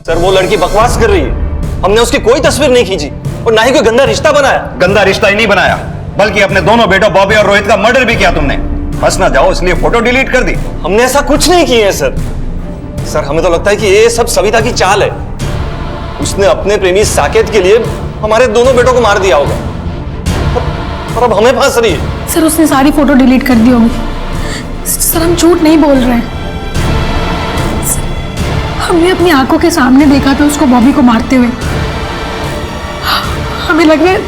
सर वो लड़की बकवास कर रही है, हमने उसकी कोई तस्वीर नहीं खींची और ना ही कोई गंदा रिश्ता बनाया।
गंदा रिश्ता ही नहीं बनाया, बल्कि अपने दोनों बेटों बॉबी और रोहित का मर्डर भी किया तुमने। फंस ना जाओ इसलिए फोटो डिलीट कर दी।
हमने ऐसा कुछ नहीं किया है सर। सर हमें तो लगता है कि ये सब सविता की चाल है। उसने अपने प्रेमी साकेत के लिए हमारे दोनों बेटों को मार दिया होगा और अब हमें फंस रही है।
सर उसने सारी फोटो डिलीट कर दी होगी। सर हम झूठ नहीं बोल रहे हैं। सर, हमने अपनी आंखों के सामने देखा था उसको बॉबी को मारते हुए। हमें लग रहा है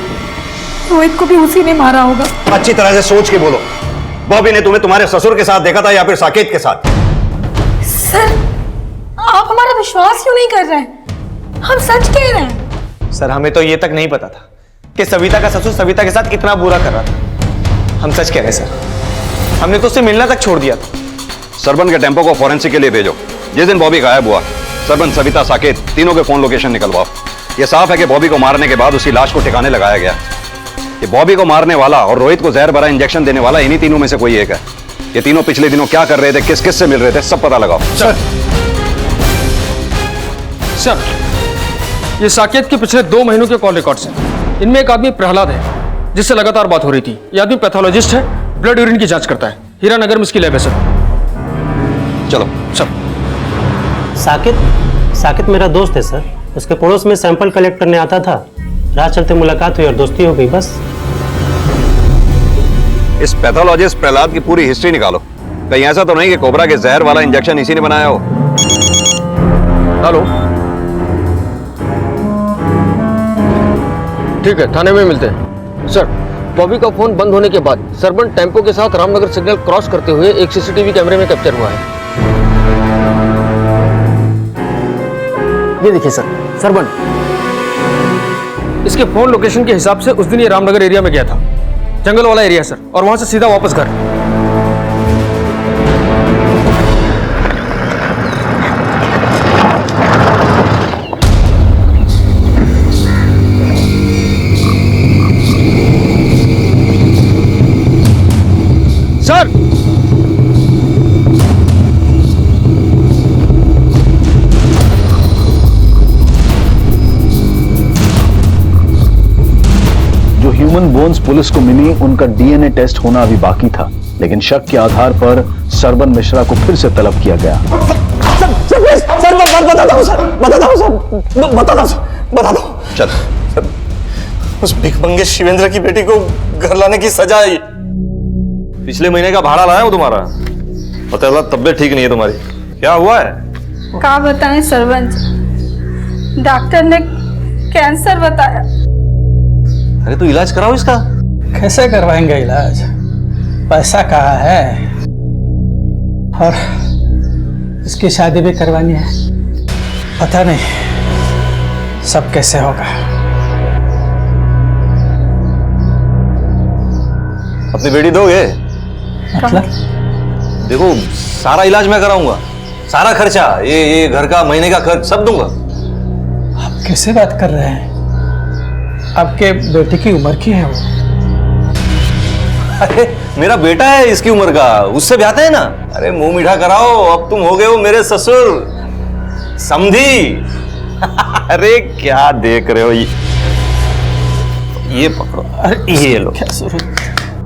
रोहित को भी उसी ने मारा होगा।
अच्छी तरह से सोच के बोलो, बॉबी ने तुम्हें तुम्हारे ससुर के साथ देखा था या फिर साकेत के साथ?
सर आप हमारा विश्वास क्यों नहीं कर रहे हैं? हम सच कह रहे हैं।
सर हमें तो ये तक नहीं पता था कि सविता का ससुर सविता के साथ इतना बुरा कर रहा था। हम सच कह रहे हैं सर, हमने तो उससे मिलना तक छोड़ दिया था।
सरबन के टेम्पो को फॉरेंसिक के लिए भेजो। जिस दिन बॉबी गायब हुआ, सरबन, सविता, साकेत तीनों के फोन लोकेशन निकलवाओ। यह साफ है कि बॉबी को मारने के बाद उसकी लाश को ठिकाने लगाया गया। ये बॉबी को मारने वाला और रोहित को जहर भरा इंजेक्शन देने वाला इन्हीं तीनों में से कोई एक है। ये तीनों पिछले दिनों क्या कर रहे थे, किस किस से मिल रहे थे, सब पता लगाओ।
सर ये साकेत के पिछले 2 महीनों के कॉल रिकॉर्ड्स हैं। इनमें एक आदमी प्रहलाद है जिससे लगातार बात हो रही थी। ये आदमी पैथोलॉजिस्ट है, ब्लड यूरिन की जांच करता है। हीरानगर में इसकी लैब है सर।
चलो
सब।
साकेत मेरा दोस्त है सर। उसके पड़ोस में सैंपल कलेक्ट करने आता था। राह चलते मुलाकात हुई और दोस्ती हो गई बस।
इस पैथोलॉजिस्ट प्रहलाद की पूरी हिस्ट्री निकालो। कहीं ऐसा तो नहीं कि कोबरा के जहर वाला इंजेक्शन इसी ने बनाया हो?
हेलो, ठीक है, थाने में मिलते हैं। सर बॉबी का फोन बंद होने के बाद सरबन टेम्पो के साथ रामनगर सिग्नल क्रॉस करते हुए एक सीसीटीवी कैमरे में कैप्चर हुआ है। ये देखिए सर, सरबन। इसके फोन लोकेशन के हिसाब से उस दिन ये रामनगर एरिया में गया था, जंगल वाला एरिया सर, और वहां से सीधा वापस घर। सर
जो ह्यूमन बोन्स पुलिस को मिली उनका डीएनए टेस्ट होना अभी बाकी था, लेकिन शक के आधार पर सरबन मिश्रा को फिर से तलब किया गया।
बता दो। चल सर, उस भिखमंगे शिवेंद्र की बेटी को घर लाने की सजा आई। पिछले महीने का भाड़ा लाया वो तुम्हारा, पता चला तबीयत ठीक नहीं है तुम्हारी। क्या हुआ है?
क्या बताएं सरपंच, डॉक्टर ने कैंसर बताया।
अरे तो इलाज कराओ इसका।
कैसे करवाएंगे इलाज? पैसा कहाँ है? और इसकी शादी भी करवानी है। पता नहीं सब कैसे होगा।
अपनी बेटी दोगे?
मतलब?
देखो सारा इलाज मैं कराऊंगा, सारा खर्चा, ये घर का महीने का खर्च सब दूंगा।
आप कैसे बात कर रहे हैं? आपके बेटे की उम्र की है वो?
अरे मेरा बेटा है इसकी उम्र का, उससे ब्याहते हैं ना। अरे मुंह मीठा कराओ, अब तुम हो गए हो मेरे ससुर समधी। अरे क्या देख रहे हो, ये पकड़ो, अरे ये लो।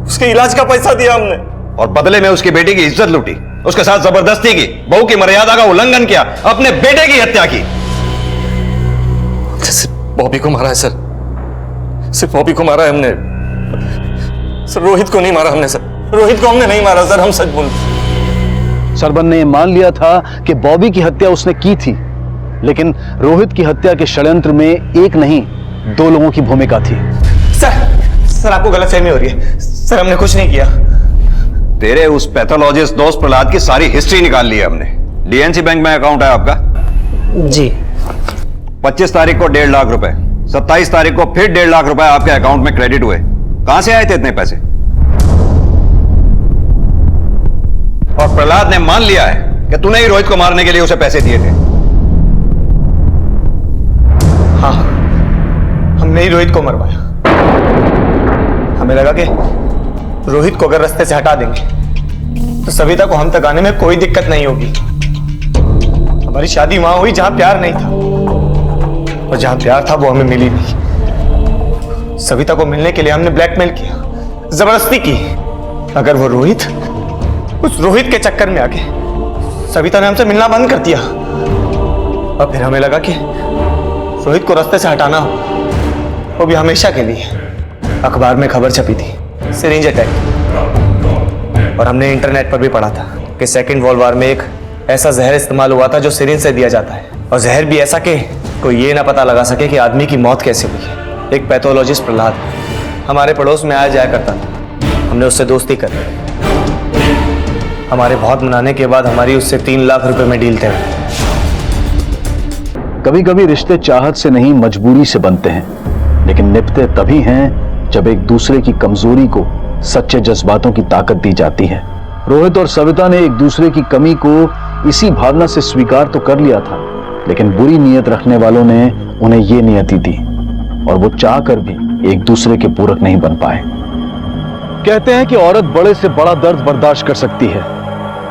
उसके इलाज का पैसा दिया हमने
और बदले में उसकी बेटी की इज्जत लूटी, उसके साथ जबरदस्ती की, बहू की मर्यादा का उल्लंघन किया, अपने बेटे की हत्या की।
सिर्फ बॉबी को मारा है सर, सिर्फ बॉबी को मारा है हमने सर। रोहित को नहीं मारा हमने सर, रोहित को हमने नहीं मारा सर, हम सच बोल।
सरबन ने मान लिया था कि बॉबी की हत्या उसने की थी, लेकिन रोहित की हत्या के षड्यंत्र में एक नहीं 2 लोगों की भूमिका थी।
सर आपको गलतफहमी हो रही है सर, हमने कुछ नहीं किया।
तेरे उस पैथोलॉजिस्ट दोस्त प्रहलाद की सारी हिस्ट्री निकाल ली है हमने। डीएनसी बैंक में अकाउंट है आपका?
जी।
25 तारीख को 1.5 लाख रुपए, 27 तारीख को फिर 1.5 लाख रुपए आपके अकाउंट में क्रेडिट हुए। कहां से आए थे इतने पैसे? और प्रहलाद ने मान लिया है कि तूने ही रोहित को मारने के लिए उसे पैसे दिए थे।
हाँ, हमने ही रोहित को मरवाया। हमें लगा कि रोहित को अगर रास्ते से हटा देंगे तो सविता को हम तक आने में कोई दिक्कत नहीं होगी। हमारी शादी वहां हुई जहां प्यार नहीं था, और जहां प्यार था वो हमें मिली नहीं। सविता को मिलने के लिए हमने ब्लैकमेल किया, जबरदस्ती की। अगर वो रोहित, उस रोहित के चक्कर में आके सविता ने हमसे मिलना बंद कर दिया और फिर हमें लगा कि रोहित को रास्ते से हटाना हो, वो भी हमेशा के लिए। अखबार में खबर छपी थी, सिरिंज अटैक, और हमने इंटरनेट पर भी पढ़ा था कि सेकेंड वर्ल्ड वॉर में एक ऐसा जहर इस्तेमाल हुआ था जो सिरिंज से दिया जाता है, और जहर भी ऐसा कि कोई ये ना पता लगा सके कि आदमी की मौत कैसे हुई है। एक पैथोलॉजिस्ट प्रहलाद हमारे पड़ोस में आया जाया करता था, हमने उससे दोस्ती कर ली। हमारे बहुत मनाने के बाद हमारी उससे 3 लाख रुपए में डील तय हुई।
कभी कभी रिश्ते चाहत से नहीं मजबूरी से बनते हैं, लेकिन निभते तभी हैं जब एक दूसरे की कमजोरी को सच्चे जज्बातों की ताकत दी जाती है। रोहित और सविता ने एक दूसरे की कमी को इसी भावना से स्वीकार तो कर लिया था, लेकिन बुरी नीयत रखने वालों ने उन्हें ये नियति दी और वो चाहकर भी एक दूसरे के पूरक नहीं बन पाए। कहते हैं कि औरत बड़े से बड़ा दर्द बर्दाश्त कर सकती है,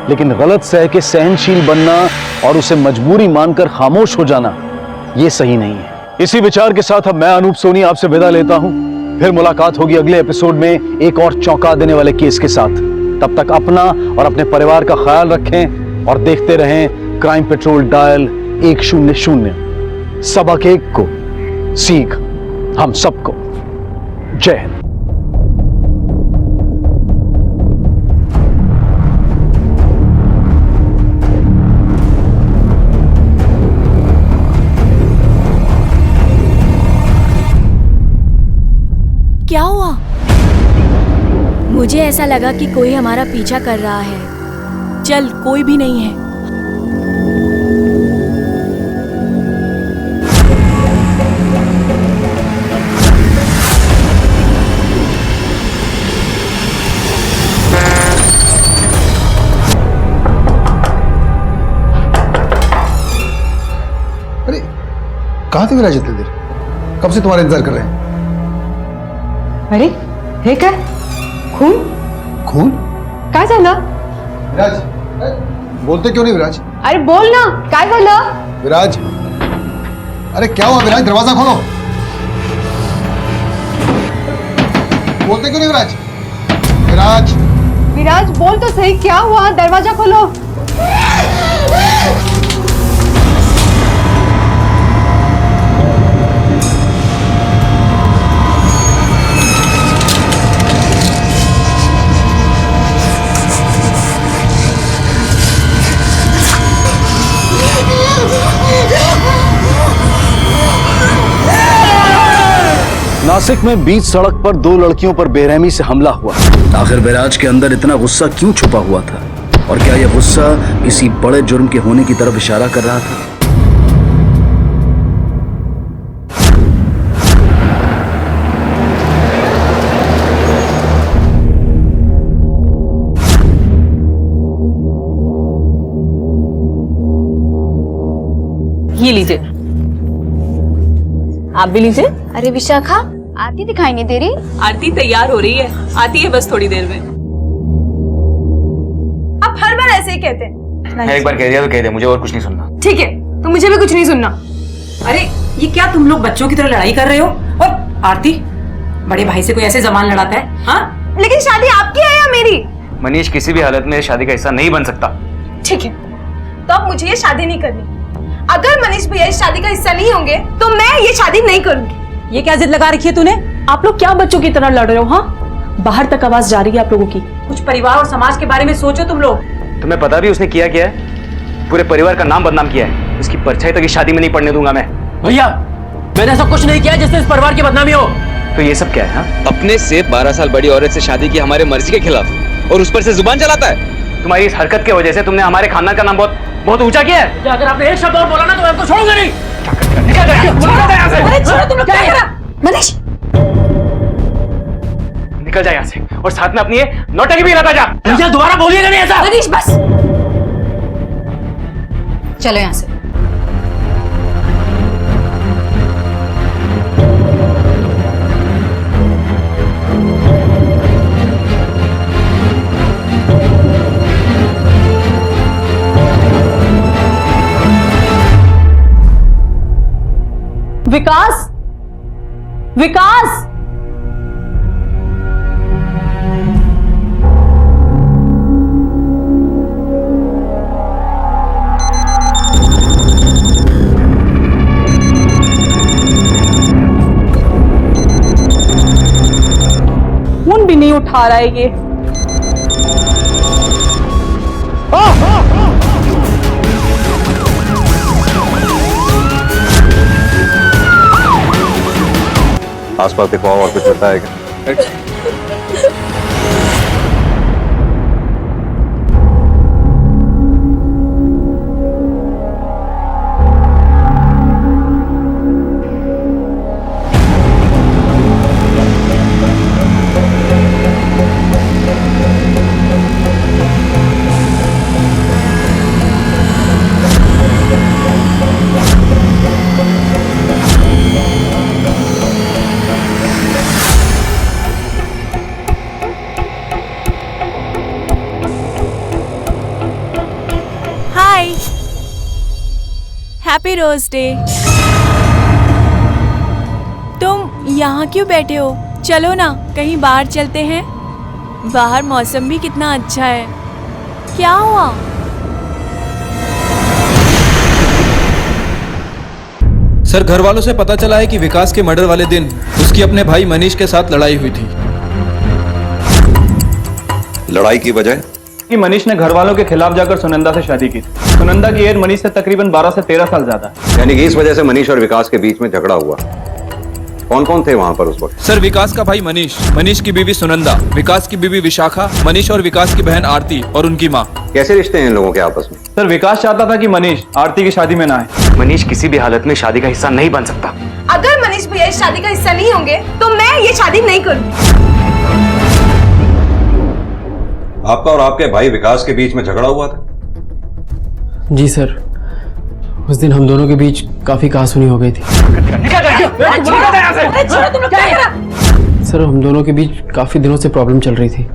लेकिन गलत सह के सहनशील बनना और उसे मजबूरी मानकर खामोश हो जाना ये सही नहीं है। इसी विचार के साथ अब मैं अनूप सोनी आपसे विदा लेता हूं। फिर मुलाकात होगी अगले एपिसोड में एक और चौंका देने वाले केस के साथ। तब तक अपना और अपने परिवार का ख्याल रखें और देखते रहें क्राइम पेट्रोल डायल 100। सबक एक को सीख हम सबको। जय हिंद।
क्या हुआ? मुझे ऐसा लगा कि कोई हमारा पीछा कर रहा है। चल, कोई भी नहीं है।
अरे कहाँ थे विराज इतनी देर? कब से तुम्हारा इंतजार कर रहे हैं?
अरे हे काय? खून?
खून?
काय झालं?
विराज, बोलते क्यों नहीं विराज?
अरे बोल ना, काय झालं?
विराज, अरे क्या हुआ विराज? दरवाजा खोलो। बोलते क्यों नहीं विराज? विराज,
विराज बोल तो सही, क्या हुआ? दरवाजा खोलो।
नासिक में बीच सड़क पर 2 लड़कियों पर बेरहमी से हमला हुआ। आखिर विराज के अंदर इतना गुस्सा क्यों छुपा हुआ था, और क्या यह गुस्सा किसी बड़े जुर्म के होने की तरफ इशारा कर रहा था?
ये लीजिए, आप भी लीजिए।
अरे विशाखा, आरती दिखाई नहीं दे रही।
आरती तैयार हो रही है, आती है बस थोड़ी देर में।
आप हर बार ऐसे ही कहते हैं।
एक बार कह दिया तो कह दिया, मुझे और कुछ नहीं सुनना।
ठीक है, तो मुझे भी कुछ नहीं सुनना।
अरे ये क्या तुम लोग बच्चों की तरह लड़ाई कर रहे हो? और आरती, बड़े भाई से कोई ऐसे जबान लड़ाता है? हाँ,
लेकिन शादी आपकी है या मेरी?
मनीष किसी भी हालत में शादी का हिस्सा नहीं बन सकता।
ठीक है, तो अब मुझे ये शादी नहीं करनी। अगर मनीष भैया इस शादी का हिस्सा नहीं होंगे तो मैं ये शादी नहीं करूंगी।
ये क्या जिद लगा रखी है तूने? आप लोग क्या बच्चों की तरह लड़ रहे हो? हाँ, बाहर तक आवाज जा रही है आप लोगों की। कुछ परिवार और समाज के बारे में सोचो तुम लोग।
तुम्हें पता भी उसने किया क्या है? पूरे परिवार का नाम बदनाम किया है। उसकी परछाई तक इस शादी में नहीं पड़ने दूंगा मैं।
भैया, मैंने ऐसा कुछ नहीं किया जिससे इस परिवार की बदनामी हो।
तो ये सब क्या है? हाँ,
अपने से 12 साल बड़ी औरत से शादी की हमारे मर्जी के खिलाफ, और उस पर से जुबान चलाता है।
तुम्हारी इस हरकत की वजह से तुमने हमारे खानदान का नाम बहुत ऊंचा किया है।
अगर आपने एक शब्द और बोला ना तो मैं आपको छोड़ूंगा नहीं।
अरे छोड़ो, तुम लोग क्या करा? मनीष,
निकल जा यहाँ से, और साथ में अपनी ये नौटंकी भी लगा जा।
भैया दोबारा बोलिएगा नहीं ऐसा।
मनीष बस,
चलो यहाँ से।
विकास, विकास, नहीं उठा रहा है ये।
आसपास देखो और कुछ होता है क्या?
Happy rose day. तुम यहाँ क्यों बैठे हो? चलो ना कहीं बाहर चलते हैं। बाहर मौसम भी कितना अच्छा है। क्या हुआ?
सर, घर वालों से पता चला है कि विकास के मर्डर वाले दिन उसकी अपने भाई मनीष के साथ लड़ाई हुई थी।
लड़ाई की वजह?
कि मनीष ने घर वालों के खिलाफ जाकर सुनंदा से शादी की थी। सुनंदा की एज मनीष से तकरीबन 12 से 13 साल ज्यादा है।
यानी कि इस वजह से मनीष और विकास के बीच में झगड़ा हुआ। कौन कौन थे वहां पर उस वक्त?
सर, विकास का भाई मनीष, मनीष की बीवी सुनंदा, विकास की बीवी विशाखा, मनीष और विकास की बहन आरती और उनकी माँ।
कैसे रिश्ते हैं इन लोगों के आपस में?
सर, विकास चाहता था कि मनीष आरती की शादी में ना आए।
मनीष किसी भी हालत में शादी का हिस्सा नहीं बन सकता।
अगर मनीष भैया इस शादी का हिस्सा नहीं होंगे तो मैं ये शादी नहीं करूंगी।
आपका और आपके भाई विकास के बीच में झगड़ा हुआ था?
जी सर, उस दिन हम दोनों के बीच काफी कहासुनी हो गई थी। सर, हम दोनों के बीच काफी दिनों से प्रॉब्लम चल रही थी।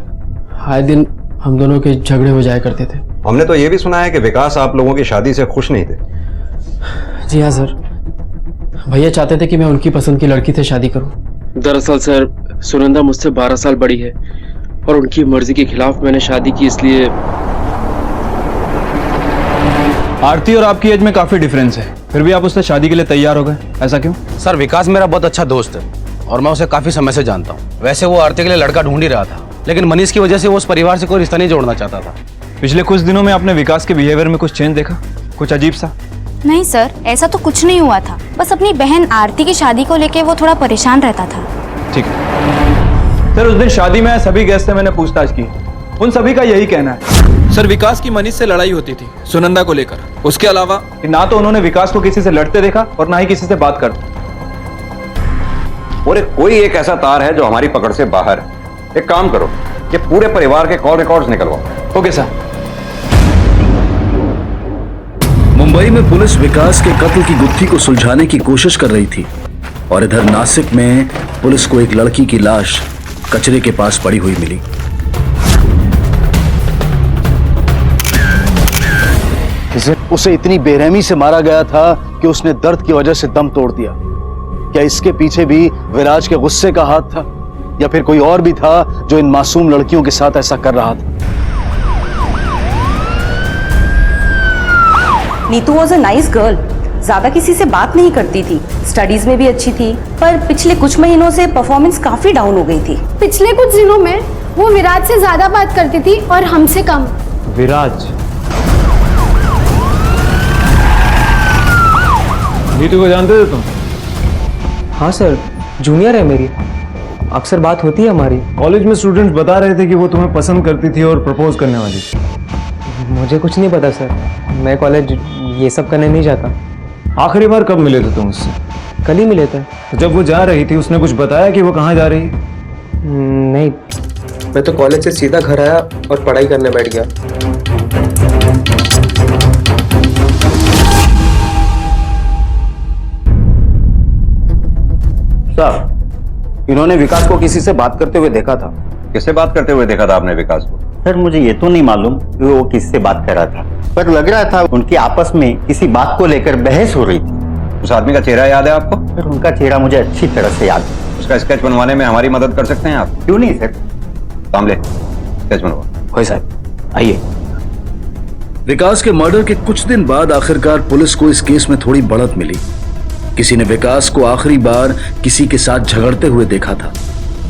आए दिन हम दोनों के झगड़े हो जाया करते थे।
हमने तो ये भी सुना है कि विकास आप लोगों की शादी से खुश नहीं थे।
जी हाँ सर, भैया चाहते थे कि मैं उनकी पसंद की लड़की से शादी करूं।
दरअसल सर, सुनंदा मुझसे 12 साल बड़ी है और उनकी मर्जी के खिलाफ मैंने शादी की, इसलिए।
आरती और आपकी एज में काफी डिफरेंस है, फिर भी आप उससे शादी के लिए तैयार हो गए, ऐसा क्यों? सर, विकास मेरा बहुत अच्छा दोस्त है और मैं उसे काफी समय से जानता हूँ। वैसे वो आरती के लिए लड़का ढूंढ ही रहा था, लेकिन मनीष की वजह से वो उस परिवार से कोई रिश्ता नहीं जोड़ना चाहता था। पिछले कुछ दिनों में आपने विकास के बिहेवियर में कुछ चेंज देखा? कुछ अजीब सा?
नहीं सर, ऐसा तो कुछ नहीं हुआ था। बस अपनी बहन आरती की शादी को लेके वो थोड़ा परेशान रहता था।
ठीक है सर, उस दिन शादी में सभी गेस्ट से मैंने पूछताछ की, उन सभी का यही कहना है।
सर, विकास की मनीष से लड़ाई होती थी सुनंदा को लेकर। उसके अलावा
ना तो उन्होंने विकास को किसी से लड़ते देखा और ना ही किसी से बात करते।
और कोई एक ऐसा तार है जो हमारी पकड़ से बाहर है। एक काम करो कि पूरे परिवार के कॉल रिकॉर्ड्स निकलवाओ।
Okay sir.
मुंबई में पुलिस विकास के कत्ल की गुत्थी को सुलझाने की कोशिश कर रही थी और इधर नासिक में पुलिस को एक लड़की की लाश कचरे के पास पड़ी हुई मिली। उसे इतनी बेरहमी से मारा गया था कि उसने दर्द की वजह से दम तोड़ दिया। क्या इसके पीछे भी विराज के गुस्से का हाथ था या फिर कोई और भी था जो इन मासूम लड़कियों के साथ ऐसा कर रहा था?
Neetu was a nice girl, ज्यादा किसी से बात नहीं करती थी, स्टडीज में भी अच्छी थी, पर पिछले कुछ महीनों से परफॉर्मेंस काफी डाउन हो गई थी।
पिछले कुछ दिनों में वो विराज से ज्यादा बात करती थी और हमसे कम।
विराज? नीतू को जानते थे तुम?
हाँ सर, जूनियर है मेरी, अक्सर बात होती है हमारी।
कॉलेज में स्टूडेंट्स बता रहे थे कि वो तुम्हें पसंद करती थी और प्रपोज करने वाली थी।
मुझे कुछ नहीं पता सर, मैं कॉलेज ये सब करने नहीं जाता।
आखिरी बार कब मिले थे तुम उससे?
कल ही मिले थे।
तो जब वो जा रही थी उसने कुछ बताया कि वो कहाँ जा रही?
नहीं, मैं तो कॉलेज से सीधा घर आया और पढ़ाई करने बैठ गया।
सर, इन्होंने विकास को किसी से बात करते हुए देखा था।
किससे बात करते हुए देखा था आपने विकास को?
सर, मुझे ये तो नहीं मालूम कि वो किससे बात कर रहा था, पर लग रहा था उनकी आपस में किसी बात को लेकर बहस हो रही थी।
उस आदमी का चेहरा याद है आपको?
सर, उनका चेहरा मुझे अच्छी तरह से याद है।
उसका स्केच बनवाने में हमारी मदद कर सकते हैं आप?
क्यों नहीं सर।
सामने स्केच बनवा।
होय साहब, आइए।
विकास के मर्डर के कुछ दिन बाद आखिरकार पुलिस को इस केस में थोड़ी बढ़त मिली। किसी ने विकास को आखिरी बार किसी के साथ झगड़ते हुए देखा था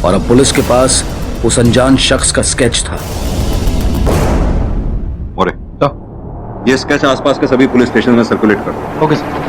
और अब पुलिस के पास उस अनजान शख्स का स्केच था।
मोरे, ये स्केच आसपास के सभी पुलिस स्टेशन में सर्कुलेट कर दो।
Okay sir.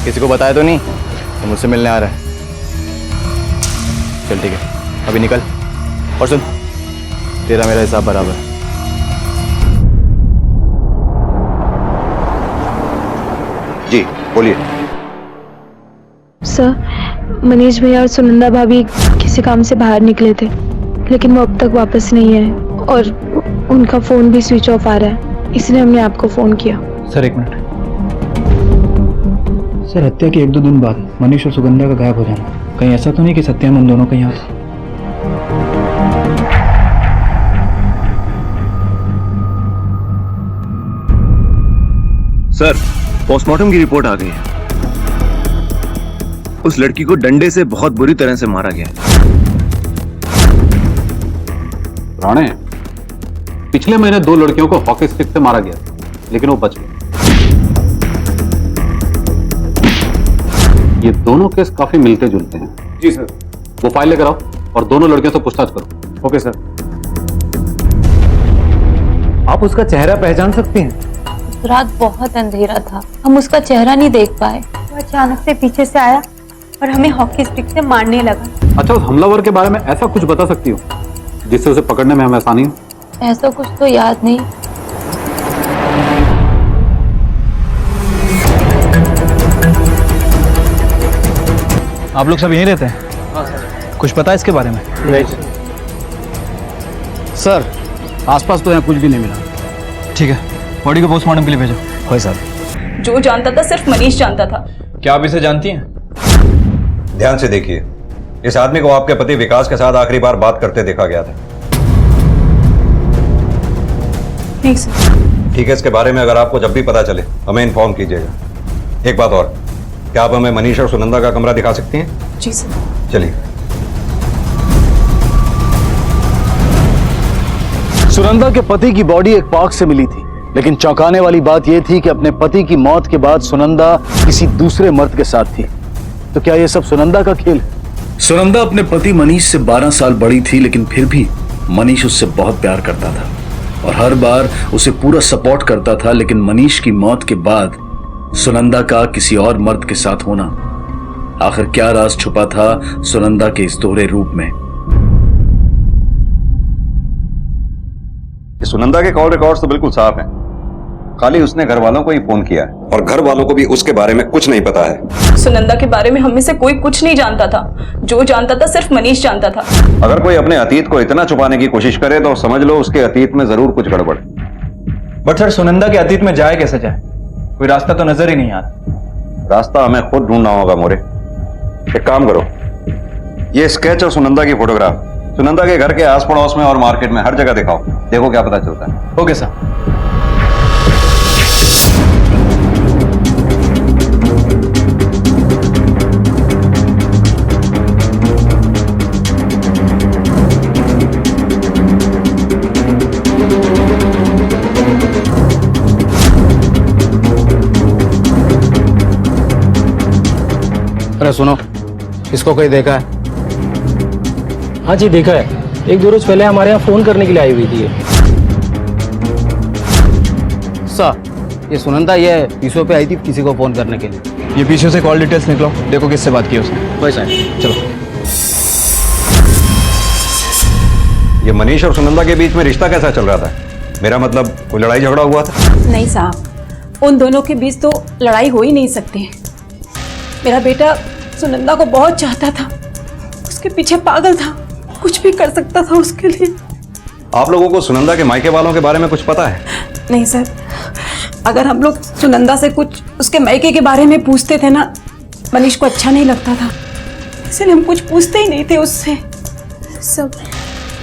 किसी को बताया तो नहीं तो मुझसे मिलने आ रहा है? चल ठीक है, अभी निकल। और सुन, तेरा मेरा हिसाब बराबर है।
जी बोलिए।
सर, मनीष भैया और सुनंदा भाभी किसी काम से बाहर निकले थे, लेकिन वो अब तक वापस नहीं आए और उनका फोन भी स्विच ऑफ आ रहा है, इसलिए हमने आपको फोन किया।
सर एक मिनट। सर, हत्या के 1-2 दिन बाद मनीष और सुगंधा का गायब हो जाना, कहीं ऐसा तो नहीं कि सत्यम उन दोनों का यहाँ था?
सर, पोस्टमार्टम की रिपोर्ट आ गई है। उस लड़की को डंडे से बहुत बुरी तरह से मारा गया है।
राणे, पिछले महीने 2 लड़कियों को हॉकी स्टिक से मारा गया, लेकिन वो बच गए। ये दोनों केस काफी मिलते जुलते हैं।
जी सर।
वो फाइल लेकर आओ और दोनों लड़कियों से पूछताछ करो।
Okay sir.
आप उसका चेहरा पहचान सकते हैं?
रात बहुत अंधेरा था, हम उसका चेहरा नहीं देख पाए। वो अचानक से पीछे से आया और हमें हॉकी स्टिक से मारने लगा।
अच्छा, उस हमलावर के बारे में ऐसा कुछ बता सकती हो जिससे उसे पकड़ने में हमें आसानी हो?
ऐसा कुछ तो याद नहीं।
आप लोग सब यहीं रहते हैं? कुछ पता है इसके बारे में?
नहीं
सर, आसपास तो यहाँ कुछ भी नहीं मिला। ठीक है, बॉडी को पोस्टमार्टम के लिए भेजो। होय सर।
जो जानता था सिर्फ मनीष जानता था।
क्या आप इसे जानती हैं?
ध्यान से देखिए, इस आदमी को आपके पति विकास के साथ आखिरी बार बात करते देखा गया था।
नहीं सर।
ठीक है, इसके बारे में अगर आपको जब भी पता चले हमें इन्फॉर्म कीजिएगा। एक बात और, क्या आप हमें मनीष और सुनंदा का कमरा दिखा सकती हैं?
जी सर।
चलिए।
सुनंदा के पति की बॉडी एक पार्क से मिली थी, लेकिन चौंकाने वाली बात यह थी कि अपने पति की मौत के बाद सुनंदा किसी दूसरे मर्द के साथ थी। तो क्या यह सब सुनंदा का खेल है? सुनंदा अपने पति मनीष से 12 साल बड़ी थी, लेकिन फिर भी मनीष उससे बहुत प्यार करता था और हर बार उसे पूरा सपोर्ट करता था। लेकिन मनीष की मौत के बाद सुनंदा का किसी और मर्द के साथ होना, आखिर क्या राज छुपा था सुनंदा के इस दोहरे रूप में?
सुनंदा के कॉल रिकॉर्ड्स तो बिल्कुल साफ हैं। खाली उसने घर वालों को ही फोन किया है और घर वालों को भी उसके बारे में कुछ नहीं पता है।
सुनंदा के बारे में हम में से कोई कुछ नहीं जानता था। जो जानता था सिर्फ मनीष जानता था।
अगर कोई अपने अतीत को इतना छुपाने की कोशिश करे तो समझ लो उसके अतीत में जरूर कुछ गड़बड़।
बट सर, सुनंदा के अतीत में जाए कैसे जाए? कोई रास्ता तो नजर ही नहीं आ रहा।
रास्ता हमें खुद ढूंढना होगा मोरे। एक काम करो, ये स्केच और सुनंदा की फोटोग्राफ सुनंदा के घर के आस पड़ोस में और मार्केट में हर जगह दिखाओ, देखो क्या पता चलता है।
Okay sir. अरे सुनो, इसको कोई देखा है?
हाँ जी देखा है, 1-2 रोज पहले हमारे यहाँ फोन करने के लिए आई हुई थी।
सर, ये सुनंदा ये पीछे पे आई थी किसी को फोन करने के लिए। ये पीछे से कॉल डिटेल्स निकलो, देखो किससे बात की उसने। वैसा है, चलो।
ये मनीष और सुनंदा के बीच में रिश्ता कैसा चल रहा था? मेरा मतलब कोई लड़ाई झगड़ा हुआ था?
नहीं साहब, उन दोनों के बीच तो लड़ाई हो ही नहीं सकती। मेरा बेटा सुनंदा को बहुत चाहता था, उसके पीछे पागल था, कुछ भी कर सकता था उसके लिए।
आप लोगों को सुनंदा के मायके वालों के बारे में कुछ पता है?
नहीं सर, अगर हम लोग सुनंदा से कुछ उसके मायके के बारे में पूछते थे ना, मनीष को अच्छा नहीं लगता था, इसलिए हम कुछ पूछते ही नहीं थे उससे।
सब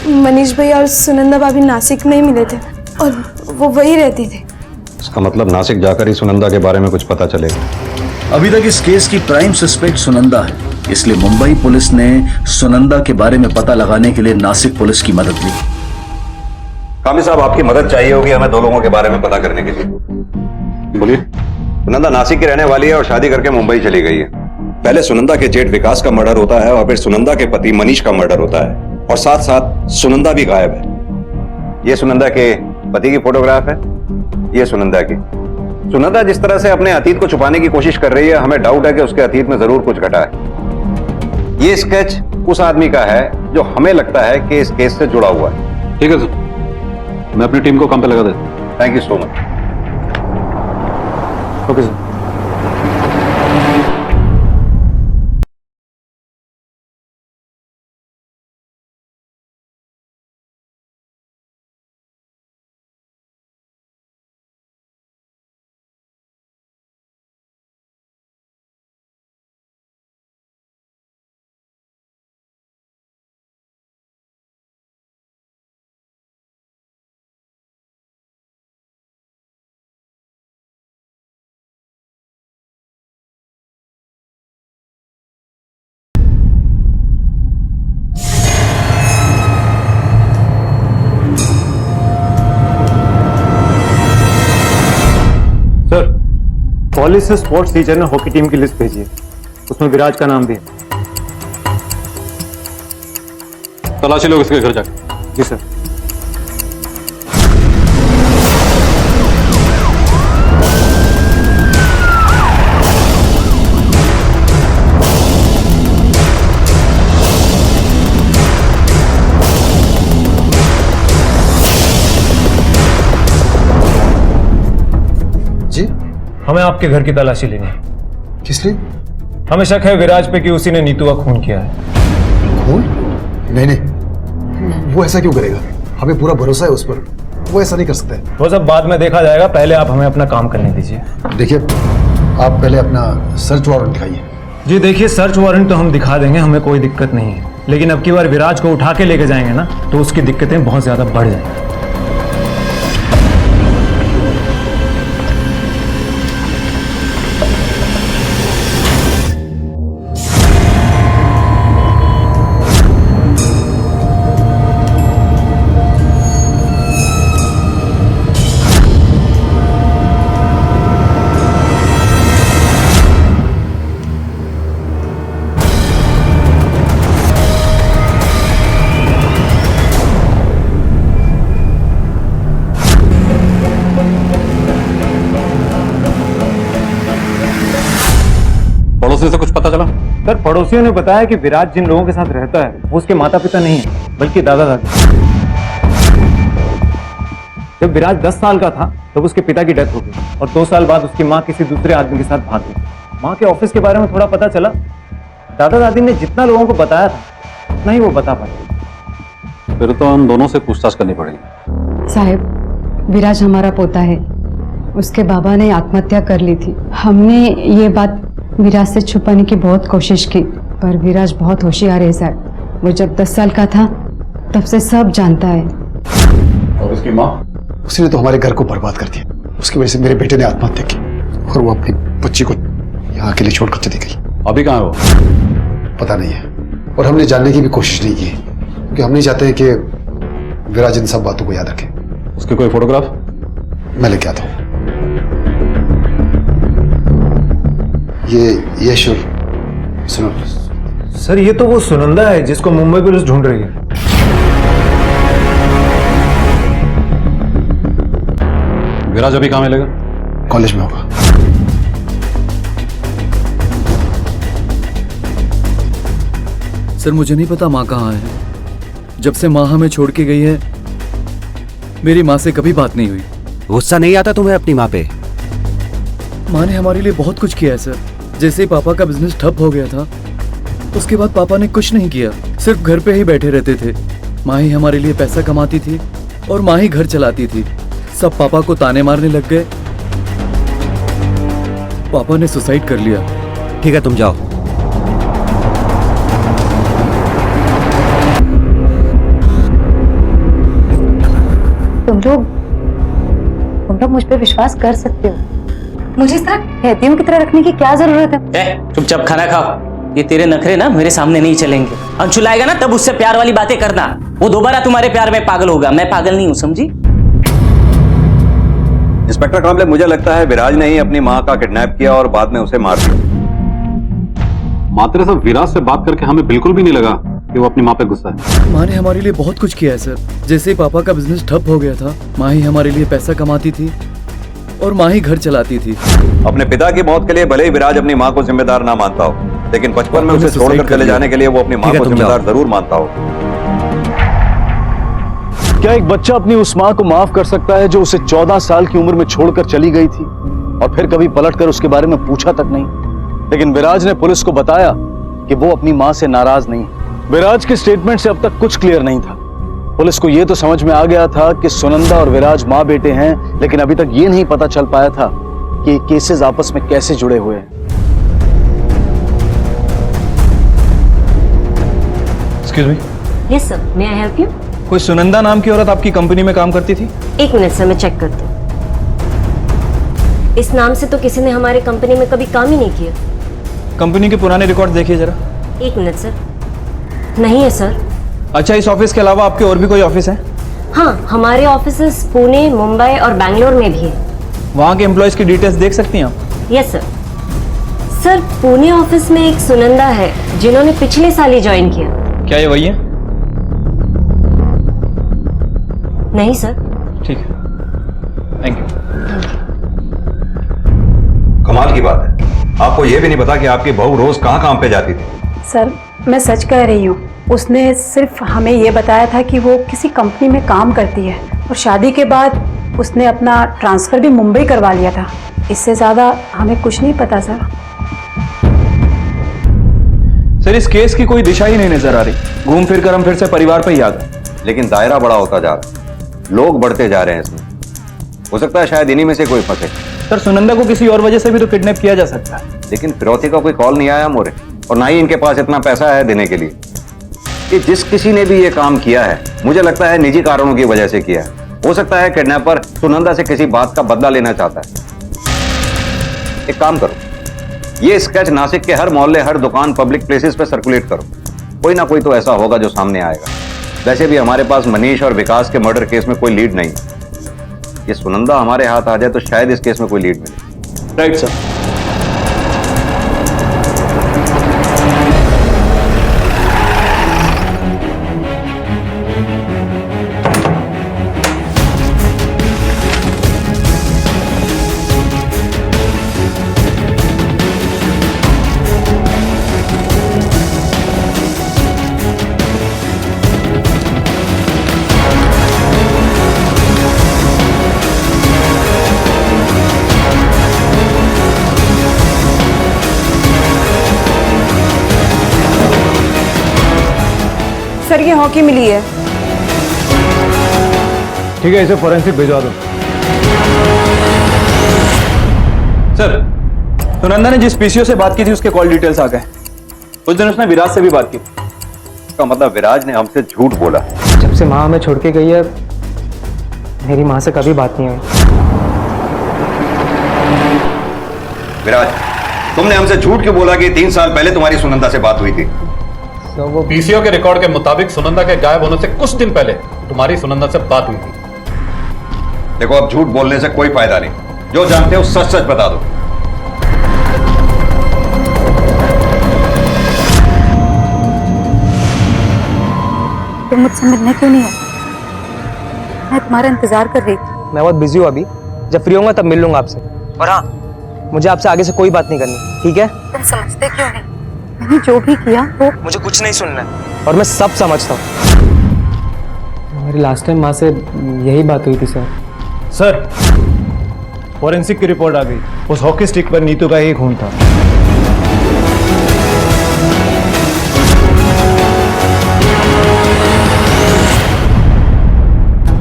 मनीष भैया और सुनंदा भाभी नासिक में ही मिले थे और वो वही रहती थी।
इसका मतलब नासिक जाकर ही सुनंदा के बारे में कुछ पता चलेगा।
अभी तक इस केस की प्राइम सस्पेक्ट सुनंदा है, इसलिए मुंबई पुलिस ने सुनंदा के बारे में पता लगाने के लिए नासिक पुलिस की मदद ली।
कामी साहब, आपकी मदद चाहिए होगी हमें दो लोगों के बारे में पता करने के लिए।
बोलिए।
सुनंदा नासिक की रहने वाली है और शादी करके मुंबई चली गई है। पहले सुनंदा के जेठ विकास का मर्डर होता है और फिर सुनंदा के पति मनीष का मर्डर होता है और साथ साथ सुनंदा भी गायब है। ये सुनंदा के पति की फोटोग्राफ है, ये सुनंदा की। सुनंदा जिस तरह से अपने अतीत को छुपाने की कोशिश कर रही है, हमें डाउट है कि उसके अतीत में जरूर कुछ घटा है। ये स्केच उस आदमी का है जो हमें लगता है कि इस केस से जुड़ा हुआ है।
ठीक है सर, मैं अपनी टीम को काम पे लगा देता हूं।
Thank you so much.
Okay sir.
College से स्पोर्ट्स टीचर ने हॉकी टीम की लिस्ट भेजी है, उसमें विराज का नाम भी है।
तलाशी लोग इसके घर जाके।
जी सर। हमें आपके घर की तलाशी लेनी है।
किस लिए?
हमें शक है विराज पे कि उसी ने नीतू का खून किया है।
खून? नहीं नहीं, वो ऐसा क्यों करेगा? हमें पूरा भरोसा है उस पर, वो ऐसा नहीं कर सकता है।
वो सब बाद में देखा जाएगा, पहले आप हमें अपना काम करने दीजिए।
देखिए, आप पहले अपना सर्च वारंट दिखाइए।
जी देखिए, सर्च वारंट तो हम दिखा देंगे, हमें कोई दिक्कत नहीं है, लेकिन अब की बार विराज को उठा के लेके जाएंगे ना तो उसकी दिक्कतें बहुत ज्यादा बढ़ जाएंगी।
पड़ोसी से कुछ पता चला?
सर, पड़ोसियों ने बताया कि विराज जिन लोगों के साथ रहता है वो उसके माता पिता नहीं है, बल्कि दादा दादी। जब विराज 10 साल का था तब उसके पिता की डेथ हो गई और 2 साल बाद उसकी माँ किसी दूसरे आदमी के साथ भाग गई। माँ के ऑफिस के बारे में थोड़ा पता चला, दादा दादी ने जितना लोगों को बताया था उतना ही वो बता पाए।
फिर तो हम दोनों से पूछताछ करनी पड़ेगी।
साहब, विराज हमारा पोता है, उसके बाबा ने आत्महत्या कर ली थी। हमने ये बात विराज से छुपाने की बहुत कोशिश की, पर विराज बहुत होशियार है साहब। वो जब 10 साल का था तब से सब जानता है।
और उसकी माँ?
उसने तो हमारे घर को बर्बाद कर दिया। उसकी वजह से मेरे बेटे ने आत्महत्या की और वो अपनी बच्ची को यहाँ अकेले छोड़कर चली गई।
अभी कहाँ है वो?
पता नहीं है, और हमने जानने की भी कोशिश नहीं की, क्योंकि हम नहीं चाहते हैं कि विराज इन सब बातों को याद रखे।
उसके कोई फोटोग्राफ?
मैं लेके आता हूँ। ये शुर सुनो।
सर, ये तो वो सुनंदा है जिसको मुंबई पुलिस ढूंढ रही है।
विराज अभी कहाँ मिलेगा?
कॉलेज में होगा।
सर, मुझे नहीं पता माँ कहाँ है। जब से माँ हमें छोड़ के गई है, मेरी माँ से कभी बात नहीं हुई।
गुस्सा नहीं आता तुम्हें अपनी माँ पे?
माँ ने हमारे लिए बहुत कुछ किया है सर। जैसे ही पापा का बिजनेस ठप हो गया था, उसके बाद पापा ने कुछ नहीं किया, सिर्फ घर पे ही बैठे रहते थे। माँ ही हमारे लिए पैसा कमाती थी और माँ ही घर चलाती थी। सब पापा को ताने मारने लग गए। पापा ने सुसाइड कर लिया।
ठीक है, तुम जाओ।
तुम लोग,
तुम लोग मुझ पे विश्वास कर सकते हो। मुझे इस तरह कहतियों की तरह रखने की क्या जरूरत है?
चुपचाप खाना खाओ। ये तेरे नखरे ना मेरे सामने नहीं चलेंगे। अंशु लाएगा ना तब उससे प्यार वाली बातें करना। वो दोबारा तुम्हारे प्यार में पागल होगा। मैं पागल नहीं हूँ, समझी?
इंस्पेक्टर कांबले, मुझे लगता है विराज ने ही अपनी माँ का किडनैप किया और बाद में उसे मार दिया।
मात्रे साहब, विराज से बात करके हमें बिल्कुल भी नहीं लगा कि वो अपनी माँ पे गुस्सा है।
माँ ने हमारे लिए बहुत कुछ किया है सर। जैसे ही पापा का बिजनेस ठप हो गया था, माँ ही हमारे लिए पैसा कमाती थी और माँ ही घर चलाती थी।
अपने पिता की मौत के लिए भले ही विराज अपनी माँ को जिम्मेदार ना मानता हो, लेकिन बचपन में उसे छोड़कर चले जाने के लिए वो अपनी माँ को जिम्मेदार जरूर मानता हो।
क्या एक बच्चा अपनी उस माँ को माफ कर सकता है जो उसे 14 साल की उम्र में छोड़कर चली गई थी और फिर कभी पलटकर उसके बारे में पूछा तक नहीं? लेकिन विराज ने पुलिस को बताया कि वो अपनी माँ से नाराज नहीं। विराज के स्टेटमेंट से अब तक कुछ क्लियर नहीं था। पुलिस को यह तो समझ में आ गया था कि सुनंदा और विराज माँ बेटे हैं, लेकिन अभी तक ये नहीं पता चल पाया था कि ये केसेस आपस में कैसे जुड़े हुए हैं।
Excuse me.
Yes sir, may I help you?
कोई सुनंदा नाम की औरत आपकी कंपनी में काम करती थी?
एक मिनट सर, मैं चेक करती हूँ। इस नाम से तो किसी ने हमारे कंपनी में कभी काम ही नहीं किया।
कंपनी के पुराने रिकॉर्ड देखिए जरा।
एक मिनट सर, नहीं है सर।
अच्छा, इस ऑफिस के अलावा आपके और भी कोई ऑफिस है?
हाँ, हमारे ऑफिसेस पुणे, मुंबई और बैंगलोर में भी है।
वहाँ के एम्प्लॉयज की डिटेल्स देख सकती हैं आप?
Yes sir. Sir, Pune office में एक सुनंदा है जिन्होंने पिछले साल ही ज्वाइन किया।
क्या ये वही है?
नहीं सर।
ठीक है, थैंक यू।
कमाल की बात है, आपको ये भी नहीं पता कि आपकी बहू रोज कहाँ काम पे जाती थी?
सर, मैं सच कह रही हूँ। उसने सिर्फ हमें ये बताया था कि वो किसी कंपनी में काम करती है और शादी के बाद उसने अपना ट्रांसफ़र भी मुंबई करवा लिया था। इससे ज़्यादा हमें कुछ नहीं पता सर।
सर, इस केस की कोई दिशा ही नहीं नजर आ रही। घूम फिर कर हम फिर से परिवार पर ही आ गए।
लेकिन दायरा बड़ा होता जा रहा है, लोग बढ़ते जा रहे हैं इसमें। हो सकता है शायद इन्हीं में से कोई फंसे।
सर, सुनंदा को किसी और वजह से भी तो किडनैप किया जा सकता है।
लेकिन फिरौती का कोई कॉल नहीं आया मोरे, और ना ही इनके पास इतना पैसा है देने के लिए। कि जिस किसी ने भी ये काम किया है, मुझे लगता है निजी कारणों की वजह से किया है। हो सकता है किडनैपर सुनंदा से किसी बात का बदला लेना चाहता है। एक काम करो, ये स्केच नासिक के हर मोहल्ले, हर दुकान, पब्लिक प्लेसेस पे सर्कुलेट करो। कोई ना कोई तो ऐसा होगा जो सामने आएगा। वैसे भी हमारे पास मनीष और विकास के मर्डर केस में कोई लीड नहीं। ये सुनंदा हमारे हाथ आ जाए तो शायद इस केस में कोई लीड मिले।
Right sir.
सर, ये हॉकी मिली है।
ठीक है, इसे फॉरेंसिक भिजवा दो।
सर, सुनंदा ने जिस पीसीओ से बात की थी उसके कॉल डिटेल्स आ गए। उस दिन उसने विराज से भी बात की।
इसका मतलब विराज ने हमसे झूठ बोला।
जब से माँ हमें छोड़ के गई है, मेरी माँ से कभी बात नहीं हुई।
विराज, तुमने हमसे झूठ क्यों बोला कि 3 साल पहले तुम्हारी सुनंदा से बात हुई थी?
पीसीओ के रिकॉर्ड के मुताबिक सुनंदा के गायब होने से कुछ दिन पहले तुम्हारी सुनंदा से बात हुई थी।
देखो, अब झूठ बोलने से कोई फायदा नहीं। जो जानते हो सच सच बता दो।
तुम मुझसे मिलने क्यों नहीं आए? मैं तुम्हारा इंतजार कर रही थी।
मैं बहुत बिजी हूँ अभी। जब फ्री होऊंगा तब मिल लूंगा आपसे। और हाँ, मुझे आपसे आगे से कोई बात नहीं करनी, ठीक है?
तुम समझते क्यों नहीं? मैंने जो भी किया वो
मुझे कुछ नहीं सुनना है और मैं सब समझता हूँ। हमारी लास्ट टाइम माँ से यही बात हुई थी सर।
सर, फॉरेंसिक की रिपोर्ट आ गई। उस हॉकी स्टिक पर नीतू का ही खून था।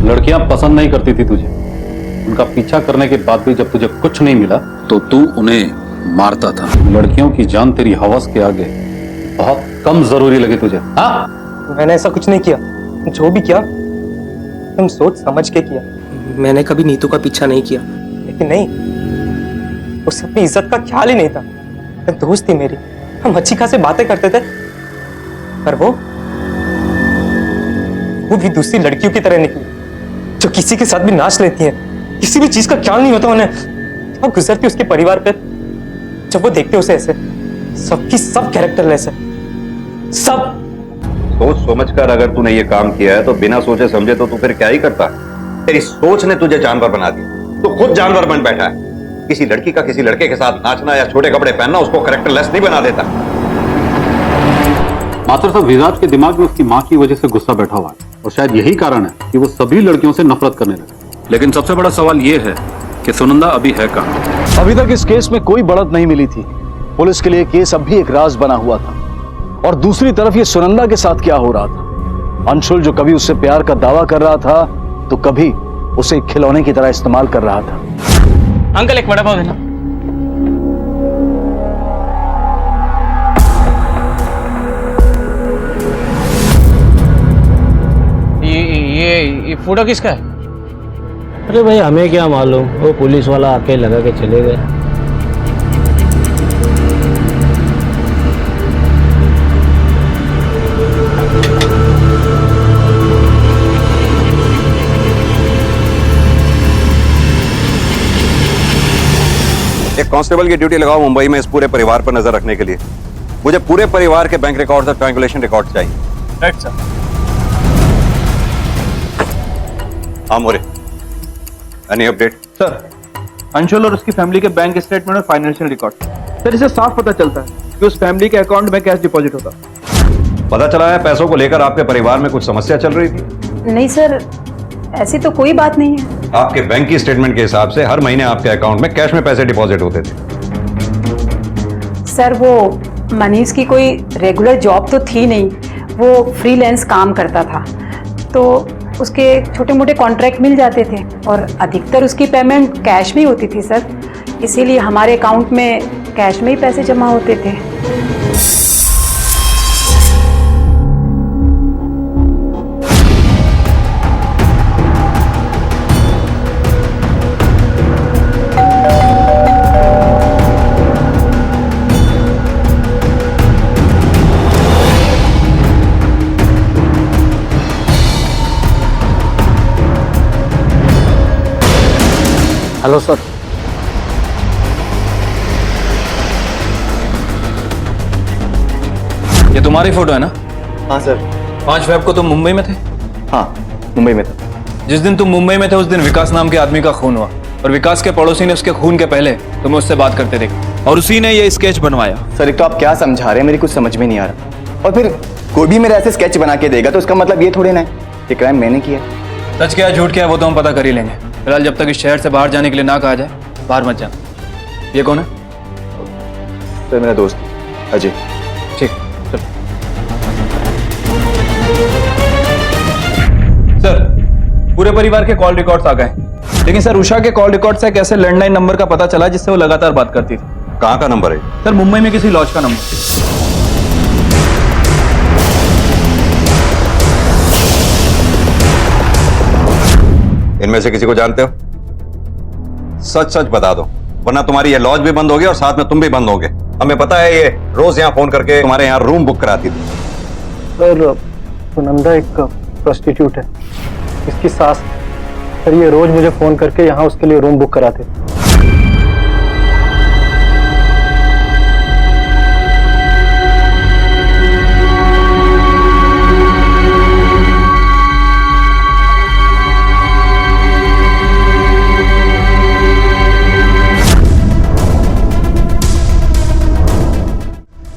लड़कियां पसंद नहीं करती थी तुझे। उनका पीछा करने के बाद भी जब तुझे कुछ नहीं मिला तो तू उन्हें मारता था। लड़कियों की जान तेरी हवस के आगे बहुत कम जरूरी लगी तुझे। हाँ,
मैंने ऐसा कुछ नहीं किया। जो भी किया तुम सोच समझ के किया।
मैंने कभी नीतू का पीछा नहीं किया, लेकिन नहीं, उसे अपनी इज्जत का ख्याल ही नहीं था। दोस्त थी मेरी, हम अच्छी खासी बातें करते थे, पर वो भी दूसरी लड़कियों की तरह निकली जो किसी के साथ भी नाच लेती हैं, किसी भी चीज का ख्याल नहीं होता उन्हें। अब गुजरती उसके परिवार पे, जब वो देखते उसे ऐसे, सबकी सब कैरेक्टरलेस है, सब।
सोच समझ कर अगर तूने ये काम किया है तो बिना सोचे समझे तो तू फिर क्या ही करता। तेरी सोच ने तुझे जानवर बना दिया, तू खुद जानवर बन बैठा है। किसी लड़की का किसी लड़के के साथ नाचना या छोटे कपड़े पहनना उसको कैरेक्टरलेस नहीं बना देता।
मास्टर साहब, विराज के दिमाग में उसकी माँ की वजह से गुस्सा बैठा हुआ है और शायद यही कारण है कि वो सभी लड़कियों से नफरत करने लगा। लेकिन सबसे बड़ा सवाल ये है कि सुनंदा अभी है कहाँ?
अभी तक इस केस में कोई बढ़त नहीं मिली थी। पुलिस के लिए केस अब भी एक राज बना हुआ था। और दूसरी तरफ ये सुनंदा के साथ क्या हो रहा था? अंशुल जो कभी उससे प्यार का दावा कर रहा था तो कभी उसे खिलौने की तरह इस्तेमाल कर रहा था।
अंकल एक वड़ा पाव देना।
ये फोटो किसका है?
अरे भाई हमें क्या मालूम, वो पुलिस वाला आके लगा के चले गए।
एक कांस्टेबल की ड्यूटी लगाओ मुंबई में इस पूरे परिवार पर नजर रखने के लिए। मुझे पूरे परिवार के बैंक रिकॉर्ड्स और ट्रांगुलेशन रिकॉर्ड्स चाहिए।
Right sir.
हाँ मोरे, एनी अपडेट?
सर, अंशुल और उसकी फैमिली के बैंक स्टेटमेंट और फाइनेंशियल रिकॉर्ड, सर इससे साफ पता चलता है कि उस फैमिली के अकाउंट में कैश डिपॉजिट होता।
पता चला है पैसों को लेकर आपके परिवार में कुछ समस्या चल रही थी?
नहीं सर, ऐसी तो कोई बात नहीं है।
आपके बैंक की स्टेटमेंट के हिसाब से हर महीने आपके अकाउंट में कैश में पैसे डिपॉजिट होते थे।
सर वो मनीष की कोई रेगुलर जॉब तो थी नहीं, वो फ्रीलांस काम करता था, तो उसके छोटे मोटे कॉन्ट्रैक्ट मिल जाते थे और अधिकतर उसकी पेमेंट कैश में होती थी सर, इसीलिए हमारे अकाउंट में कैश में ही पैसे जमा होते थे।
Hello sir.
ये तुम्हारी फोटो है ना?
हाँ सर।
5 फेब को तुम मुंबई में थे?
हाँ, मुंबई में था।
जिस दिन तुम मुंबई में थे उस दिन विकास नाम के आदमी का खून हुआ और विकास के पड़ोसी ने उसके खून के पहले तुम्हें उससे बात करते देखा और उसी ने ये स्केच बनवाया।
सर एक तो आप क्या समझा रहे हैं, मेरी कुछ समझ में नहीं आ रहा। और फिर कोई भी मेरा ऐसे स्केच बना के देगा तो उसका मतलब ये थोड़ी ना है ये क्राइम मैंने किया।
सच क्या झूठ क्या वो तो हम पता कर ही लेंगे। फिलहाल जब तक इस शहर से बाहर जाने के लिए ना कहा जाए बाहर मत जाना। ये कौन है?
सर मेरा दोस्त अजय।
ठीक, चलो। सर पूरे परिवार के कॉल रिकॉर्ड्स आ गए, लेकिन सर उषा के कॉल रिकॉर्ड से एक ऐसे लैंडलाइन नंबर का पता चला जिससे वो लगातार बात करती थी।
कहाँ का नंबर है?
सर मुंबई में किसी लॉज का नंबर।
इनमें से किसी को जानते हो? सच सच बता दो, वरना तुम्हारी ये लॉज भी बंद होगी और साथ में तुम भी बंद होगे। हमें पता है ये रोज यहाँ फोन करके तुम्हारे यहाँ रूम बुक कराती थी।
सर सुनंदा एक प्रोस्टिट्यूट है, इसकी सास। सर ये रोज मुझे फोन करके यहाँ उसके लिए रूम बुक कराते।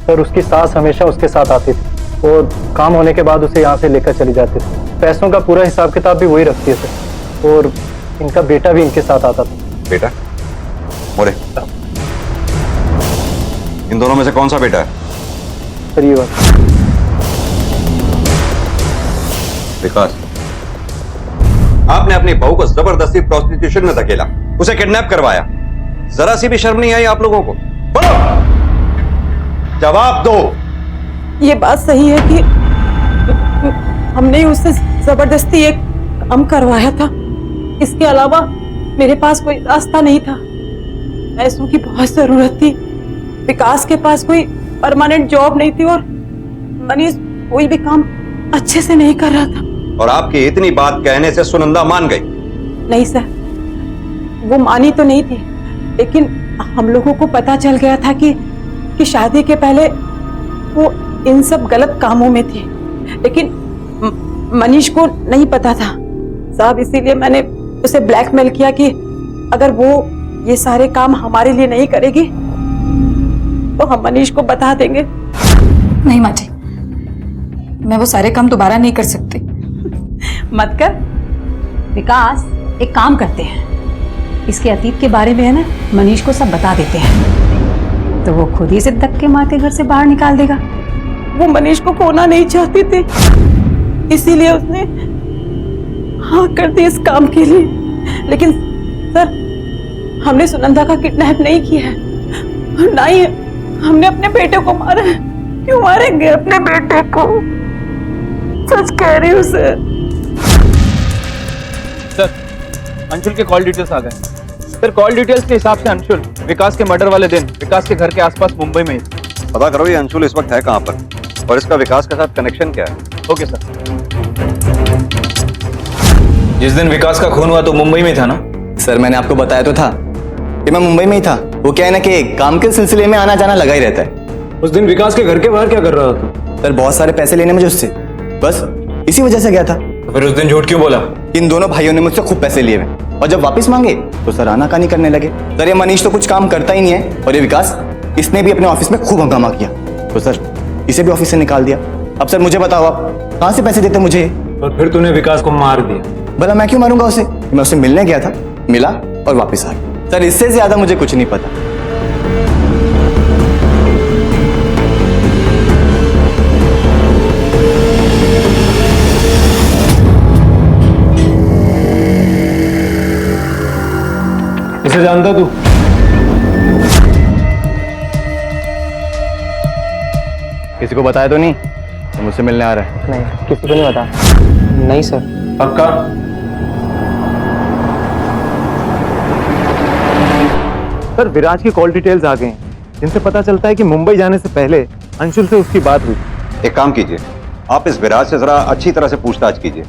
सर उसकी सास हमेशा उसके साथ आती थी और काम होने के बाद उसे यहाँ से लेकर चली जाती थी। पैसों का पूरा हिसाब किताब भी वही रखती है सर, और इनका बेटा भी इनके साथ आता था।
बेटा? मोरे, इन दोनों में से कौन सा बेटा है?
सर ये बात।
विकास, आपने अपनी बहू को जबरदस्ती प्रोस्टिट्यूशन में धकेला, उसे किडनैप करवाया, जरा सी भी शर्म नहीं आई आप लोगों को? बोलो, जवाब दो।
ये बात सही है कि हमने उससे जबरदस्ती एक काम करवाया था, इसके अलावा मेरे पास कोई रास्ता नहीं था। पैसों की बहुत जरूरत थी। विकास के पास कोई परमानेंट जॉब नहीं थी और मनीष कोई भी काम अच्छे से नहीं कर रहा था।
और आपकी इतनी बात कहने से सुनंदा मान गई?
नहीं सर, वो मानी तो नहीं थी, लेकिन हम लोगों को पता चल गया था कि शादी के पहले वो इन सब गलत कामों में थी, लेकिन मनीष को नहीं पता था साहब। इसीलिए मैंने उसे ब्लैकमेल किया कि अगर वो ये सारे काम हमारे लिए नहीं करेगी तो हम मनीष को बता देंगे।
नहीं माँ जी, मैं वो सारे काम दोबारा नहीं कर सकती।
मत कर विकास, एक काम करते हैं, इसके अतीत के बारे में है ना मनीष को सब बता देते हैं, तो वो खुद ही से धक्के मार के घर से बाहर निकाल देगा। वो मनीष को खोना नहीं चाहती थी, इसीलिए उसने हाँ कर दी इस काम के लिए। लेकिन सर, हमने सुनंदा का किडनैप नहीं किया है, ना ही हमने अपने बेटे को मारा है। क्यों मारेंगे अपने बेटे को? सच कह रही हूँ सर।
सर, अंशुल के कॉल डिटेल्स आ गए। सर, कॉल डिटेल्स के हिसाब से अंशुल विकास के मर्डर वाले दिन विकास के घर के आसपास मुंबई में ही था।
पता करो ये अंशुल इस वक्त है कहाँ पर और इसका विकास के साथ कनेक्शन क्या है।
Okay sir. जिस दिन विकास का खून हुआ तो मुंबई में था ना?
सर, मैंने आपको बताया तो था कि मैं मुंबई में ही था। वो क्या है ना कि काम के सिलसिले में आना जाना लगा ही रहता है।
उस दिन विकास के घर के बाहर क्या कर रहा था?
सर, बहुत सारे पैसे लेने मुझे उससे, बस इसी वजह से गया था।
तो फिर उस दिन झूठ क्यों बोला?
इन दोनों भाइयों ने मुझसे खूब पैसे लिए हुए और जब वापस मांगे तो सर आनाकानी करने लगे। सर, ये मनीष तो कुछ काम करता ही नहीं है और ये विकास, इसने भी अपने ऑफिस में खूब हंगामा किया, तो सर इसे भी ऑफिस से निकाल दिया। अब सर मुझे बताओ, आप कहाँ से पैसे देते मुझे?
और फिर तूने विकास को मार दिया?
भला मैं क्यों मारूंगा उसे? मैं उससे मिलने गया था, मिला और वापस आ गया। सर, इससे ज्यादा मुझे कुछ नहीं पता।
इसे जानता तू?
किसी को बताया तो नहीं? तो मुझसे मिलने आ रहा है?
नहीं, किसी को नहीं बता। नहीं सर।
पक्का?
सर, विराज की कॉल डिटेल्स आ गए हैं, जिनसे पता चलता है कि मुंबई जाने से पहले अंशुल से उसकी बात हुई।
एक काम कीजिए, आप इस विराज से जरा अच्छी तरह से पूछताछ कीजिए।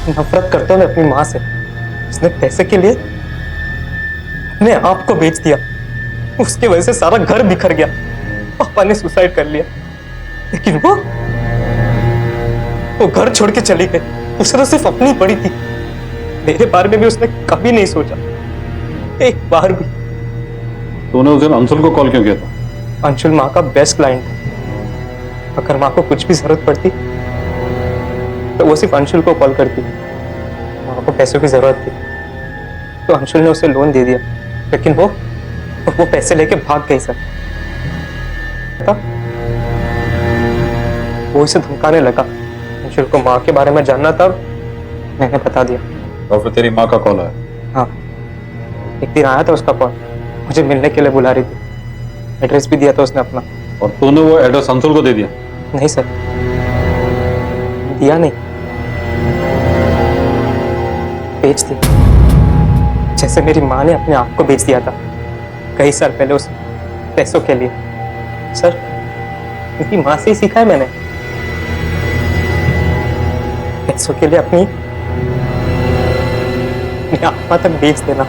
नफरत करता हूं मैं अपनी माँ से। उसने पैसे के लिए अपने आप को बेच दिया, उसकी वजह से सारा घर बिखर गया। पापा ने सुसाइड कर लिया, लेकिन वो घर छोड़ के चली गई। उसे तो सिर्फ अपनी पड़ी थी, मेरे बारे में भी उसने कभी नहीं सोचा, एक बार भी।
तूने उस दिन अंशुल को कॉल क्यों किया था?
अंशुल माँ का बेस्ट क्लाइंट था। अगर माँ को कुछ भी जरूरत पड़ती तो वो सिर्फ अंशुल को कॉल करती। माँ को पैसों की जरूरत थी तो अंशुल ने उसे लोन दे दिया, लेकिन वो पैसे लेके भाग गई। सर, वो इसे धमकाने लगा। अंशुल को माँ के बारे में जानना था, मैंने बता दिया।
और फिर तेरी माँ का कॉल आया?
हाँ, एक दिन आया था उसका कॉल, मुझे मिलने के लिए बुला रही थी। एड्रेस भी दिया था उसने अपना।
और तूने वो एड्रेस अंशुल को दे दिया?
नहीं सर, दिया नहीं, बेच दिया, जैसे मेरी माँ ने अपने आप को बेच दिया था कई साल पहले उस पैसों के लिए। सर, उनकी माँ से ही सीखा है मैंने, पैसों के लिए अपनी आत्मा तक बेच देना।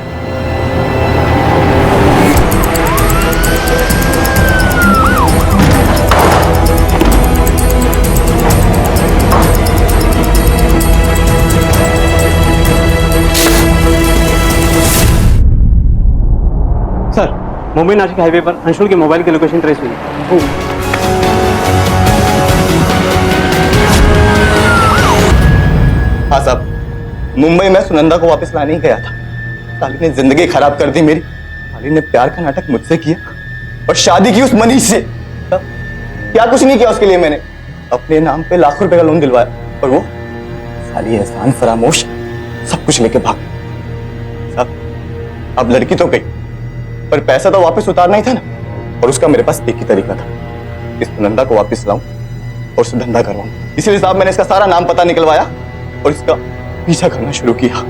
सर, मुंबई नासिक हाईवे पर अंशुल के मोबाइल की लोकेशन ट्रेस हुई।
हाँ साहब, मुंबई में सुनंदा को वापस लाने ही गया था। साली ने जिंदगी खराब कर दी मेरी। साली ने प्यार का नाटक मुझसे किया और शादी की उस मनीष से। क्या कुछ नहीं किया उसके लिए मैंने। अपने नाम पे लाखों रुपए का लोन दिलवाया और वो साली एहसान फरामोश सब कुछ लेके भाग गई। साहब, अब लड़की तो गई पर पैसा तो वापस उतारना ही था ना, और उसका मेरे पास एक ही तरीका था, इस सुनंदा को वापस लाऊं और उससे धंधा करवाऊं। इसीलिए साहब मैंने इसका सारा नाम पता निकलवाया और इसका पीछा करना शुरू किया।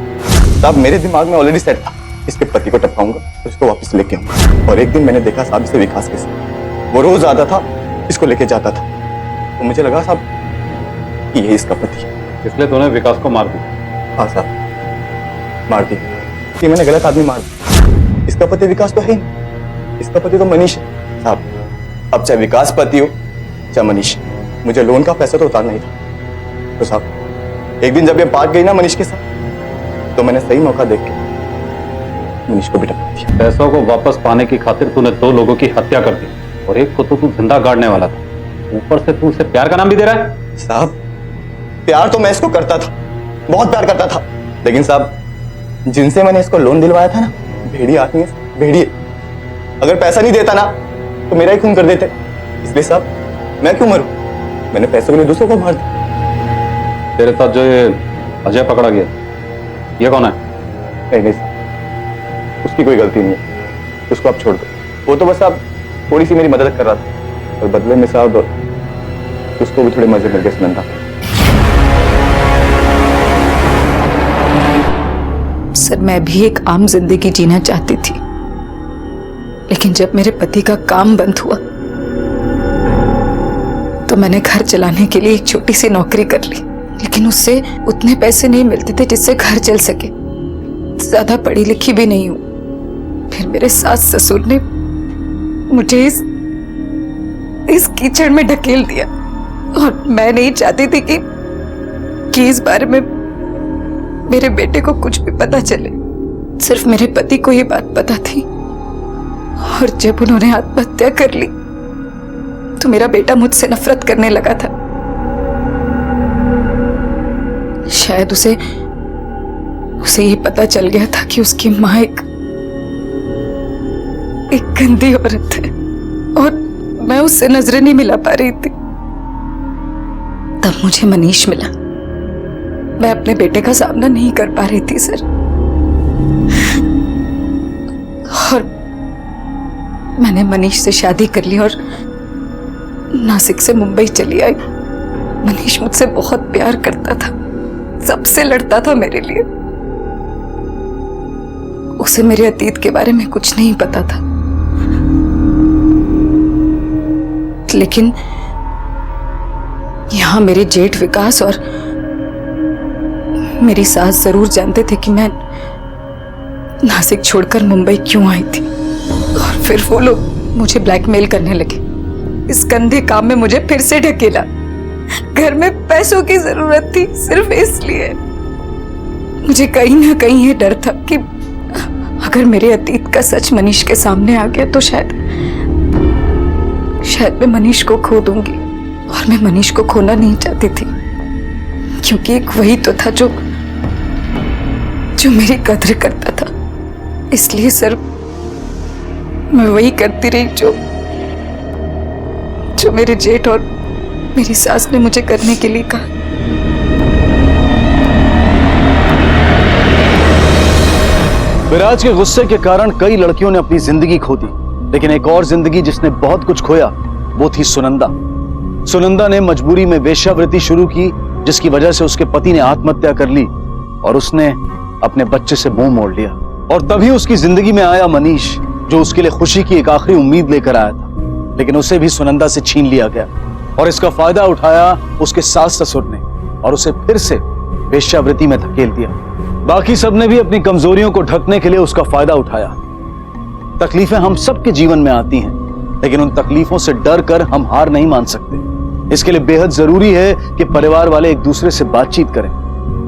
साहब मेरे दिमाग में ऑलरेडी सेट था, इसके पति को टपकाऊंगा और इसको वापस लेके आऊंगा। और एक दिन मैंने देखा साहब इसे विकास के साथ, वो रोज आता था, इसको लेके जाता था, तो मुझे लगा साहब कि ये इसका पति है।
इसलिए तूने विकास को मार दिया?
हाँ साहब, मार दिया। ये मैंने गलत आदमी मार दिया। इसका पति विकास तो है ही, इसका पति तो मनीष है साहब। अब चाहे विकास पति हो चाहे मनीष, मुझे लोन का पैसा तो उतारना ही था। तो साहब एक दिन जब ये भाग गई ना मनीष के साथ, तो मैंने सही मौका देख के मनीष को भी टपका दिया।
पैसों को वापस पाने की खातिर तूने 2 लोगों की हत्या कर दी और एक को तो तू जिंदा गाड़ने वाला था, ऊपर से तू उसे प्यार का नाम भी दे रहा है।
साहब प्यार तो मैं इसको करता था, बहुत प्यार करता था, लेकिन साहब जिनसे मैंने इसको लोन दिलवाया था ना, भेड़िए आदमी है, भेड़िए। अगर पैसा नहीं देता ना तो मेरा ही खून कर देते। इसलिए साहब मैं क्यों मरूं? मैंने पैसों के लिए दूसरों को मार दिया।
तेरे साथ जो ये अजय पकड़ा गया, ये कौन है?
नहीं साहब, उसकी कोई गलती नहीं है, उसको आप छोड़ दो। वो तो बस आप थोड़ी सी मेरी मदद कर रहा था और बदले में साहब उसको भी थोड़े मजे मिल गए सुनंदा।
सर मैं भी एक आम जिंदगी जीना चाहती थी, लेकिन जब मेरे पति का काम बंद हुआ तो मैंने घर चलाने के लिए एक छोटी सी नौकरी कर ली, लेकिन उससे उतने पैसे नहीं मिलते थे जिससे घर चल सके। ज्यादा पढ़ी लिखी भी नहीं हूं। फिर मेरे सास ससुर ने मुझे इस कीचड़ में ढकेल दिया और मैं नहीं चाहती थी कि इस बारे में मेरे बेटे को कुछ भी पता चले। सिर्फ मेरे पति को ये बात पता थी, और जब उन्होंने आत्महत्या कर ली तो मेरा बेटा मुझसे नफरत करने लगा था। शायद उसे ये पता चल गया था कि उसकी माँ एक गंदी औरत है और मैं उससे नजरें नहीं मिला पा रही थी। तब मुझे मनीष मिला। मैं अपने बेटे का सामना नहीं कर पा रही थी सर, और मैंने मनीष से शादी कर ली और नासिक से मुंबई चली आई। मनीष मुझसे बहुत प्यार करता था, सबसे लड़ता था मेरे लिए। उसे मेरे अतीत के बारे में कुछ नहीं पता था, लेकिन यहां मेरे जेठ विकास और मेरी सास जरूर जानते थे कि मैं नासिक छोड़कर मुंबई क्यों आई थी। और फिर वो लोग मुझे ब्लैकमेल करने लगे। इस गंदे काम में मुझे फिर से ढकेला। घर में पैसों की जरूरत थी, सिर्फ इसलिए। मुझे कहीं ना कहीं ये डर था कि अगर मेरे अतीत का सच मनीष के सामने आ गया तो शायद मैं मनीष को खो दूंगी, और मैं मनीष को खोना नहीं चाहती थी, क्योंकि एक वही तो था जो मेरी कद्र करता था। इसलिए सर मैं वही करती रही जो मेरे जेठ और मेरी सास ने मुझे करने के लिए कहा।
विराज के गुस्से के कारण कई लड़कियों ने अपनी जिंदगी खो दी, लेकिन एक और जिंदगी जिसने बहुत कुछ खोया वो थी सुनंदा। सुनंदा ने मजबूरी में वेश्यावृत्ति शुरू की, जिसकी वजह से उसके पति ने आत्महत्या कर ली और उसने अपने बच्चे से मुंह मोड़ लिया। और तभी उसकी जिंदगी में आया मनीष, जो उसके लिए खुशी की एक आखिरी उम्मीद लेकर आया था, लेकिन उसे भी सुनंदा से छीन लिया गया। और इसका फायदा उठाया उसके सास ससुर ने और उसे फिर से वेश्यावृत्ति में धकेल दिया। बाकी सबने भी अपनी कमजोरियों को ढकने के लिए उसका फायदा उठाया। तकलीफें हम सबके जीवन में आती हैं, लेकिन उन तकलीफों से डर कर हम हार नहीं मान सकते। इसके लिए बेहद जरूरी है कि परिवार वाले एक दूसरे से बातचीत करें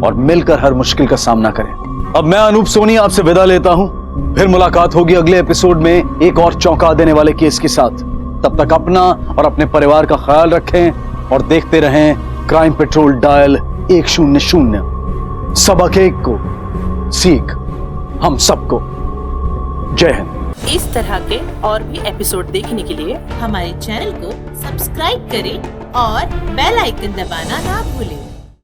और मिलकर हर मुश्किल का सामना करें। अब मैं अनूप सोनी आपसे विदा लेता हूं। फिर मुलाकात होगी अगले एपिसोड में एक और चौंका देने वाले केस के साथ। तब तक अपना और अपने परिवार का ख्याल रखें और देखते रहें क्राइम पेट्रोल डायल 100। सबक एक को सीख हम सबको। जय हिंद।
इस तरह के और भी एपिसोड देखने के लिए हमारे चैनल को सब्सक्राइब करें और बेल आइकन दबाना ना भूलें।